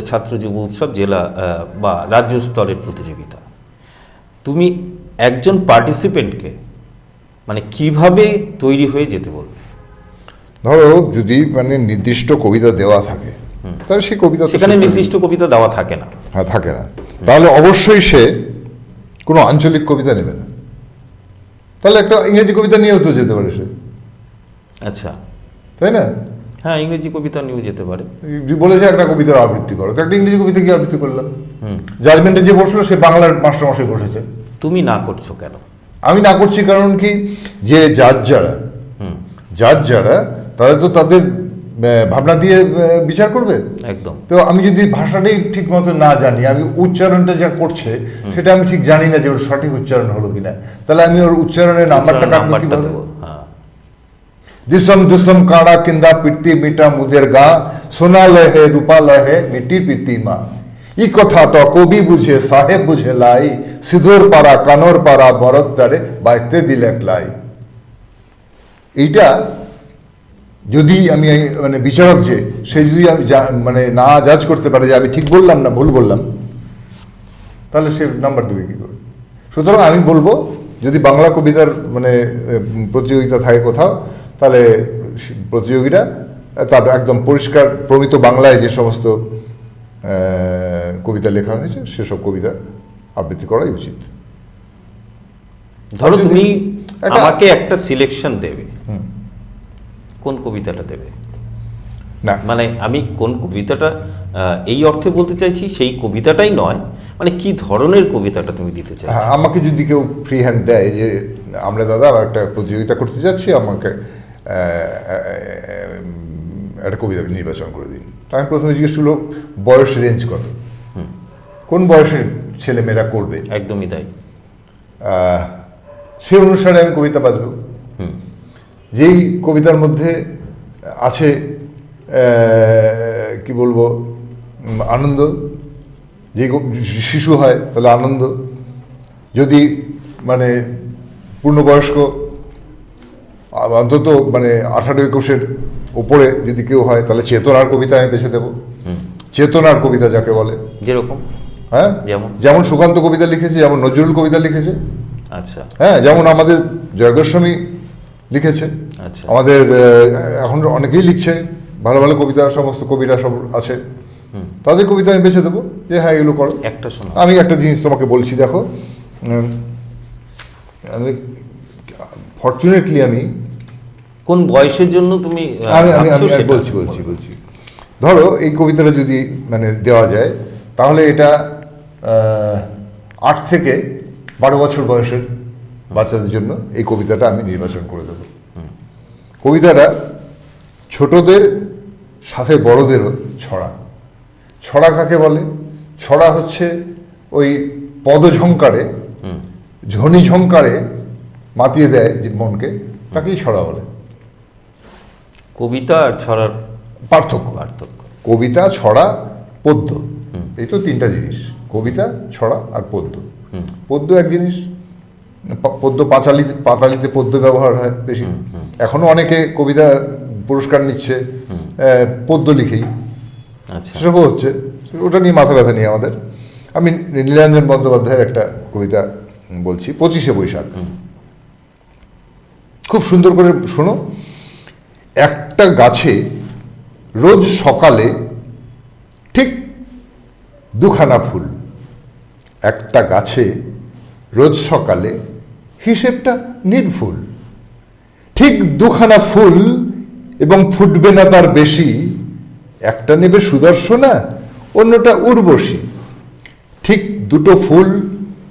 A: ছাত্র যুব উৎসব, জেলা বা রাজ্য স্তরের প্রতিযোগিতা, তুমি একজন পার্টিসিপেন্টকে মানে কিভাবে তৈরি হয়ে যেতে বলবে?
B: ধরো যদি মানে নির্দিষ্ট কবিতা দেওয়া থাকে, তাহলে সেই কবিতা
A: সেখানে নির্দিষ্ট কবিতা দেওয়া থাকে না।
B: হ্যাঁ, থাকে না। তাহলে অবশ্যই সে কোনো আঞ্চলিক কবিতা নেবে না, তাহলে একটা ইংরেজি কবিতা নিয়েও তো যেতে পারে সে,
A: আচ্ছা,
B: তাই না?
A: হ্যাঁ, ইংরেজি কবিতা নিয়েও যেতে পারে।
B: বলেছে একটা কবিতার আবৃত্তি করো, তো একটা ইংরেজি কবিতা কি আবৃত্তি করলাম। জাজমেন্টে যে বসলো সে বাংলার মাস্টারমশাই বসেছে,
A: তুমি না করছো কেন?
B: আমি না করছি কারণ কি, যে জাজ যারা তাদের তো তাদের ভাবনা দিয়ে বিচার করবে
A: একদম।
B: তো আমি যদি ভাষাটাই ঠিক মতো না জানি, আমি উচ্চারণটা যা করছে সেটা আমি ঠিক জানি না যে ওর সঠিক উচ্চারণ হলো কিনা, তাহলে আমি ওর উচ্চারণের নাম্বারটা কাটবো কিভাবে? দিসম দিসম কাঁড়া কিন্দা পিট্টি মিটা মুদের গা, সোনা লহে রূপা লহে মিটির প্রীতিমা, ই কথাটা কবি বুঝে সাহেব বুঝে লাই, সিধুর পাড়া কানোর পাড়া বরদ তারে বাঁচতে দিলে লাই। এইটা যদি আমি মানে বিচারক যে সে যদি আমি মানে না জাজ করতে পারে যে আমি ঠিক বললাম না ভুল বললাম, তাহলে সে নাম্বার দেবে কি করে? সুতরাং আমি বলবো, যদি বাংলা কবিতার মানে প্রতিযোগিতা থাকে কোথাও, তাহলে প্রতিযোগীরা তার একদম পরিষ্কার প্রমিত বাংলায় যে সমস্ত কবিতা লেখা হয়েছে সেসব কবিতা আবৃত্তি করাই উচিত।
A: ধরো তুমি আমাকে একটা সিলেকশন দেবে, কোন কবিতাটা দেবে?
B: না,
A: মানে আমি কোন কবিতাটা এই অর্থে বলতে চাইছি, সেই কবিতাটাই নয়, মানে কি ধরনের কবিতাটা তুমি দিতে চাই?
B: হ্যাঁ, আমাকে যদি কেউ ফ্রি হ্যান্ড দেয় যে আমরা দাদা একটা প্রতিযোগিতা করতে যাচ্ছি, আমাকে একটা কবিতা নির্বাচন করে দিন, তা আমি প্রথমে জিজ্ঞেস করলো বয়স রেঞ্জ কত, কোন বয়সের ছেলেমেয়েরা করবে,
A: একদমই তাই।
B: সেই অনুসারে আমি কবিতা বাঁচব। যেই কবিতার মধ্যে আছে কি বলবো আনন্দ, যে শিশু হয় তাহলে আনন্দ, যদি মানে পূর্ণবয়স্ক অন্তত মানে 18-21 ওপরে যদি কেউ হয় তাহলে চেতনার কবিতা আমি বেছে দেবো। চেতনার কবিতা যাকে বলে,
A: যেরকম
B: হ্যাঁ যেমন সুকান্ত কবিতা লিখেছে, যেমন নজরুল কবিতা লিখেছে,
A: আচ্ছা
B: হ্যাঁ যেমন আমাদের জয় গোস্বামী লিখেছে,
A: আচ্ছা
B: আমাদের এখন অনেকেই লিখছে ভালো ভালো কবিতা, সমস্ত কবিরা সব আছে, তাদের কবিতা আমি বেছে দেবো যে হ্যাঁ এগুলো করো।
A: একটা শোনো,
B: আমি একটা জিনিস তোমাকে বলছি, দেখো আমি ফরচুনেটলি আমি
A: কোন বয়সের জন্য তুমি
B: আমি আমি
A: ভাবছো
B: আমি
A: সেটা
B: বলছি ধরো এই কবিতাটা যদি মানে দেওয়া যায় তাহলে এটা 8 থেকে 12 বছর বয়সের বাচ্চাদের জন্য এই কবিতাটা আমি নির্বাচন করে দেব। কবিতাটা ছোটদের সাথে বড়দেরও ছড়া। ছড়া কাকে বলে? ছড়া হচ্ছে ওই পদঝংকারে, ঝনি ঝংকারে মাতিয়ে দেয় যে মনকে, তাকেই ছড়া বলে।
A: কবিতা আর ছড়ার
B: পার্থক্য, কবিতা, ছড়া, পদ্য, এই তো 3টা জিনিস, কবিতা, ছড়া আর পদ্য। পদ্য এক জিনিস, পদ্য পাতালিতে পদ্য ব্যবহার হয় বেশি, এখনো অনেকে কবিতা পুরস্কার নিচ্ছে পদ্য লিখেই, সেসবও হচ্ছে, ওটা নিয়ে মাথা ব্যথা নিয়ে আমাদের। আমি নীলাঞ্জন বন্দ্যোপাধ্যায়ের একটা কবিতা বলছি, 25শে বৈশাখ, খুব সুন্দর করে শোনো। একটা গাছে রোজ সকালে ঠিক 2খানা ফুল, একটা গাছে রোজ সকালে হিসেবটা নির্ভুল, ঠিক 2খানা ফুল এবং ফুটবে না তার বেশি, একটা নেবে সুদর্শনা অন্যটা উর্বশী, ঠিক 2টো ফুল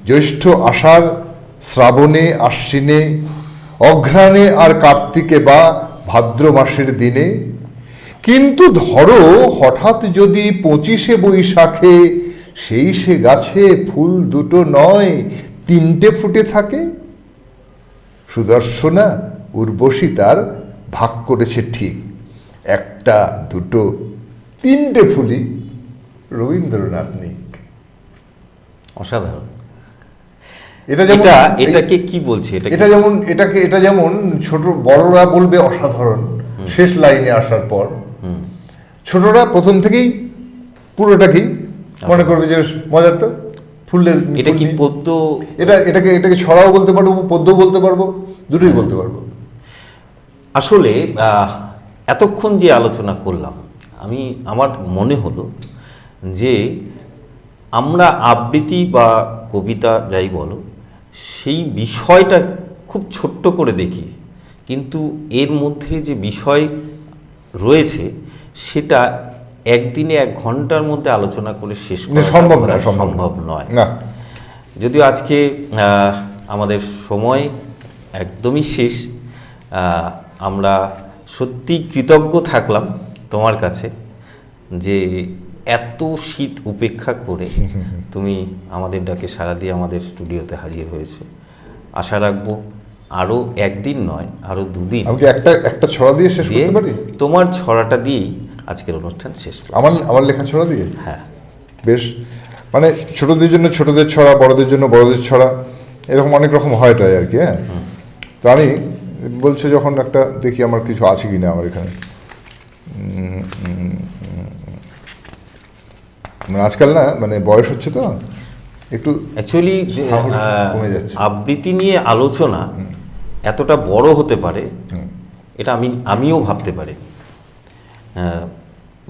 B: জ্যৈষ্ঠ আষাঢ়, শ্রাবণে আশ্বিনে, অঘ্রাণে আর কার্তিকে বা ভাদ্র মাসের দিনে, কিন্তু ধরো হঠাৎ যদি 25শে বৈশাখে সেই সে গাছে ফুল 2টো নয় 3টে ফুটে থাকে, সুদর্শনা উর্বশী তার ভাগ করেছে ঠিক, 1টা 2টো 3টে ফুলই রবীন্দ্রনাথ নিক।
A: অসাধারণ।
B: এটা যেমন
A: এটাকে কি বলছে,
B: এটা যেমন ছোট বড়রা বলবে অসাধারণ শেষ লাইনে আসার পর, ছোটরা প্রথম থেকেই পুরোটা কি মনে করবে যে মজার, তো ফুলের
A: এটা কি পদ্য,
B: এটাকে ছড়াও বলতে পারবো, পদ্য বলতে পারবো, দুটোই বলতে পারবো।
A: আসলে এতক্ষণ যে আলোচনা করলাম, আমার মনে হলো যে আমরা আবৃত্তি বা কবিতা যাই বলো, সেই বিষয়টা খুব ছোট্ট করে দেখি, কিন্তু এর মধ্যে যে বিষয় রয়েছে সেটা একদিনে 1 ঘন্টার মধ্যে আলোচনা করে শেষ করা সম্ভব নয়। যদিও আজকে আমাদের সময় একদমই শেষ, আমরা সত্যি কৃতজ্ঞ থাকলাম তোমার কাছে যে এত শীত উপেক্ষা করে তুমি আমাদের ডাকে সাড়া দিয়ে আমাদের স্টুডিওতে হাজির হয়েছো। আশা রাখবো আরও 1 দিন নয়, আরও 2 দিন।
B: আমি একটা ছড়া দিয়ে শেষ করতে পারি?
A: তোমার ছড়াটা দিয়েই আজকের অনুষ্ঠান শেষ করব।
B: আমার লেখা ছড়া দিয়ে?
A: হ্যাঁ,
B: বেশ। মানে ছোটদের জন্য ছোটদের ছড়া, বড়দের জন্য বড়দের ছড়া, এরকম অনেক রকম হয়টাই আর কি। হ্যাঁ, তো আমি বলছি যখন একটা দেখি আমার কিছু আছে কিনা আমার এখানে। মানে আজকাল না মানে বয়স হচ্ছে তো একটু
A: অ্যাকচুয়ালি
B: কমে যাচ্ছে।
A: আবৃত্তি নিয়ে আলোচনা এতটা বড় হতে পারে এটা আমিও ভাবতে পারি।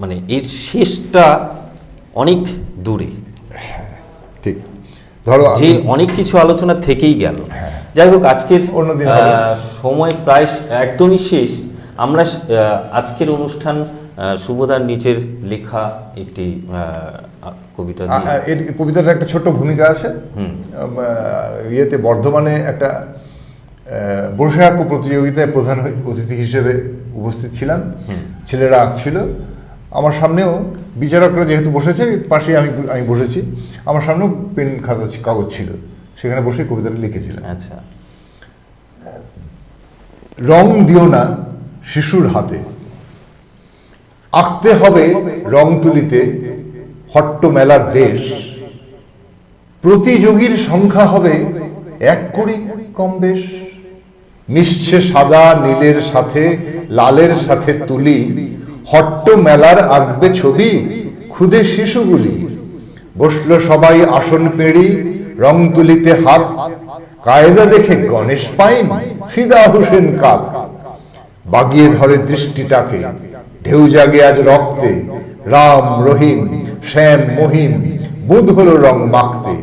A: মানে এর শেষটা অনেক দূরে,
B: ঠিক। ধরো
A: যে অনেক কিছু আলোচনা থেকেই গেল। যাই হোক, আজকের
B: অন্যদিন
A: সময় প্রায় একদমই শেষ। আমরা আজকের অনুষ্ঠান শুভদার নিচের লেখা একটি কবিতা
B: এর কবিতার একটা ছোট্ট ভূমিকা আছে। ইয়েতে বর্ধমানে একটা বসে আঁকো প্রতিযোগিতায় প্রধান অতিথি হিসেবে উপস্থিত ছিলাম। ছেলেরা আঁকছিল, আমার সামনেও বিচারকরা যেহেতু বসেছে পাশে আমি বসেছি, আমার সামনেও পেন খাতা কাগজ ছিল, সেখানে বসে কবিতাটা লিখেছিলাম।
A: আচ্ছা।
B: রং দিও না শিশুর হাতে, আঁকতে হবে রং তুলিতে হট্ট মেলার দেশ, প্রতিযোগীর সংখ্যা হবে 1 কোটি কম বেশ, মিশছে সাদা নীলের সাথে লালের সাথে তুলি, হট্ট মেলার আঁকবে ছবি খুদে শিশুগুলি, বসলো সবাই আসন পেড়ি রং তুলিতে হাত, কায়দা দেখে গণেশ পাইন ফিদা হোসেন কাপ, বাগিয়ে ধরে দৃষ্টিটাকে ঢেউ জাগে আজ রক্তে, রাম রহিম শ্যাম মহিম বুধ হলো রং মাখতে,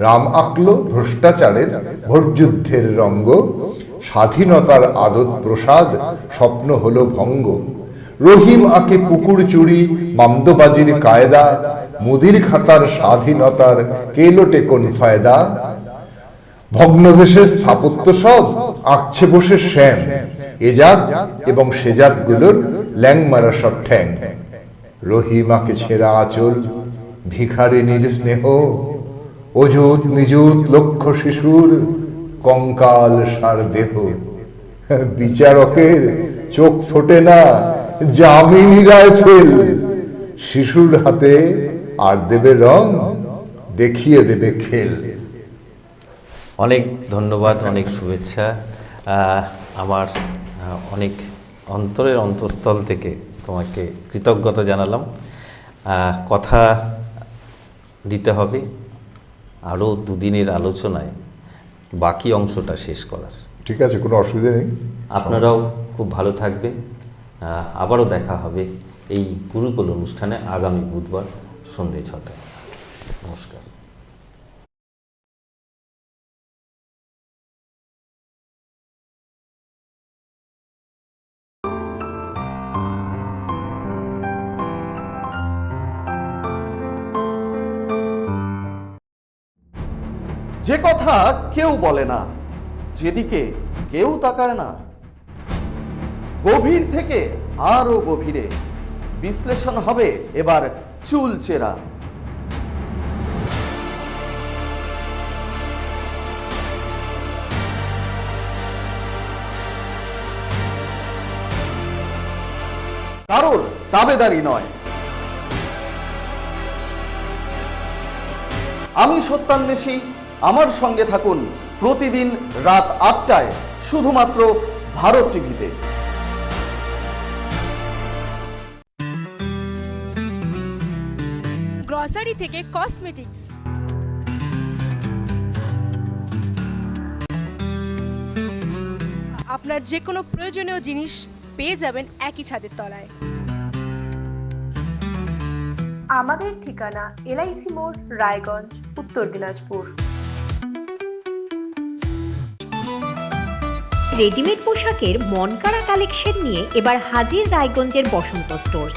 B: রাম আঁকলো ভ্রষ্টাচারের ভোটযুদ্ধের রঙ্গ, স্বাধীনতার আদত প্রসাদ স্বপ্ন হলো ভঙ্গ, রহিম আঁকে পুকুর চুরি মামদোবাজির কায়দা, মুদির খাতার স্বাধীনতার কেলোটে কোন ফায়দা, ভগ্নদেশের স্থাপত্য সব আঁকছে বসে শ্যাম, এজাত এবং সেজাত গুলোর ল্যাংমারা সব ঠ্যাং, রহিমাকে ছেঁড়া আঁচল ভিখারিনীর স্নেহ, অযুত নিযুত লক্ষ শিশুর কঙ্কাল সার দেহ, বিচারকের চোখ ফোটে না জামিনী রাইফেল, শিশুর হাতে আর দেবে রং দেখিয়ে দেবে খেল।
A: অনেক ধন্যবাদ, অনেক শুভেচ্ছা। আমার অনেক অন্তরের অন্তঃস্থল থেকে তোমাকে কৃতজ্ঞতা জানালাম। কথা দিতে হবে আরও দুদিনের আলোচনায় বাকি অংশটা শেষ করার।
B: ঠিক আছে, কোনো অসুবিধা নেই।
A: আপনারাও খুব ভালো থাকবেন। আবারও দেখা হবে এই গুরুকুল অনুষ্ঠানে আগামী বুধবার সন্ধ্যে 6টায়। নমস্কার।
E: যে কথা কেউ বলে না, যেদিকে কেউ তাকায় না, গভীর থেকে আরো গভীরে বিশ্লেষণ হবে এবার চুলচেরা। কারোর দাবেদারি নয়। আমি সত্যান্বেষী, আমার সঙ্গে থাকুন প্রতিদিন রাত 8টায় শুধুমাত্র ভারত টিভিতে।
F: গ্রসারি থেকে কসমেটিক্স, আপনার যে কোনো প্রয়োজনীয় জিনিস পেয়ে যাবেন একই ছাদের তলায়।
G: আমাদের ঠিকানা এলআইসি মোড়, রায়গঞ্জ, উত্তর দিনাজপুর।
H: রেডিমেড পোশাকের মনকাড়া কালেকশন নিয়ে এবার হাজির রায়গঞ্জের বসন্ত স্টোর্স।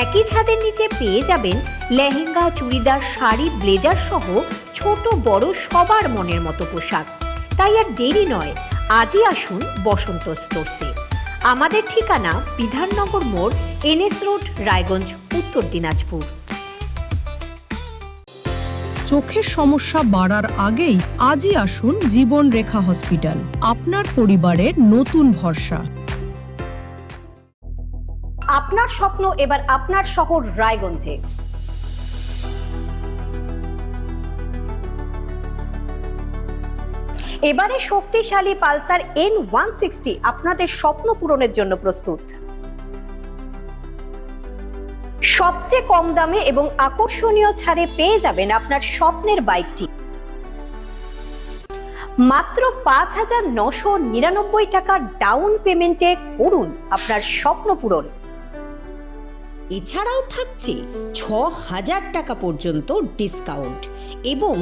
H: একই ছাদের নিচে পেয়ে যাবেন লেহেঙ্গা, চুড়িদার, শাড়ি, ব্লেজার সহ ছোট বড় সবার মনের মতো পোশাক। তাই আর দেরি নয়, আজই আসুন বসন্ত স্টোর্সে। আমাদের ঠিকানা বিধাননগর মোড়, এনএস রোড, রায়গঞ্জ, উত্তর দিনাজপুর।
I: চোখের সমস্যা বাড়ার আগেই আজই আসুন জীবন রেখা হসপিটাল, আপনার পরিবারের নতুন ভরসা।
H: আপনার স্বপ্ন এবার আপনার শহর রায়গঞ্জে। এবারে শক্তিশালী পালসার N160 আপনাদের স্বপ্ন পূরণের জন্য প্রস্তুত। সবচেয়ে কম দামে এবং আকর্ষণীয় ছাড়ে পেয়ে যাবেন আপনার স্বপ্নের বাইকটি। মাত্র 5,999 টাকা ডাউন পেমেন্টে করুন আপনার স্বপ্ন পূরণ। এছাড়াও থাকছে 6,000 টাকা পর্যন্ত ডিসকাউন্ট এবং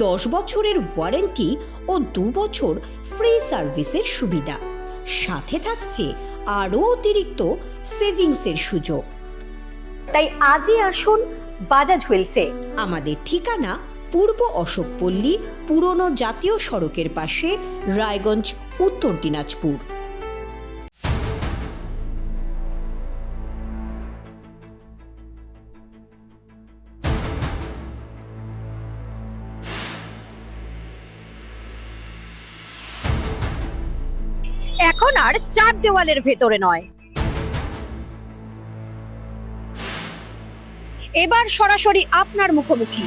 H: 10 বছরের ওয়ারেন্টি ও 2 বছর ফ্রি সার্ভিসের সুবিধা। সাথে থাকছে আরও অতিরিক্ত সেভিংসের সুযোগ। তাই আজই আসুন বাজাজ হুইলসে। আমাদের ঠিকানা পূর্ব অশোকপল্লী, পুরনো জাতীয় সড়কের পাশে, রায়গঞ্জ, উত্তর দিনাজপুর।
C: এখন আর চার দেওয়ালের ভেতরে নয়, এবার সরাসরি আপনার মুখোমুখি।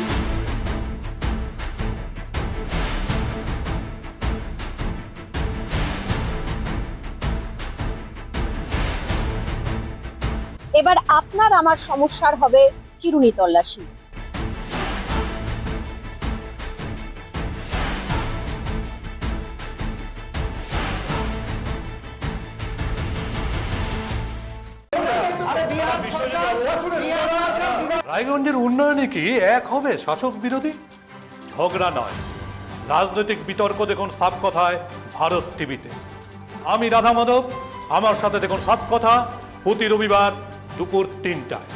C: এবার আপনার আমার সমস্যার হবে চিরুনি তল্লাশি।
D: রায়গঞ্জের উন্নয়নে কি এক হবে শাসক বিরোধী? ঝগড়া নয়, রাজনৈতিক বিতর্ক দেখুন সাপ কথায় ভারত টিভিতে। আমি রাধা মাধব, আমার সাথে দেখুন সাপ কথা প্রতি রবিবার দুপুর ৩টায়।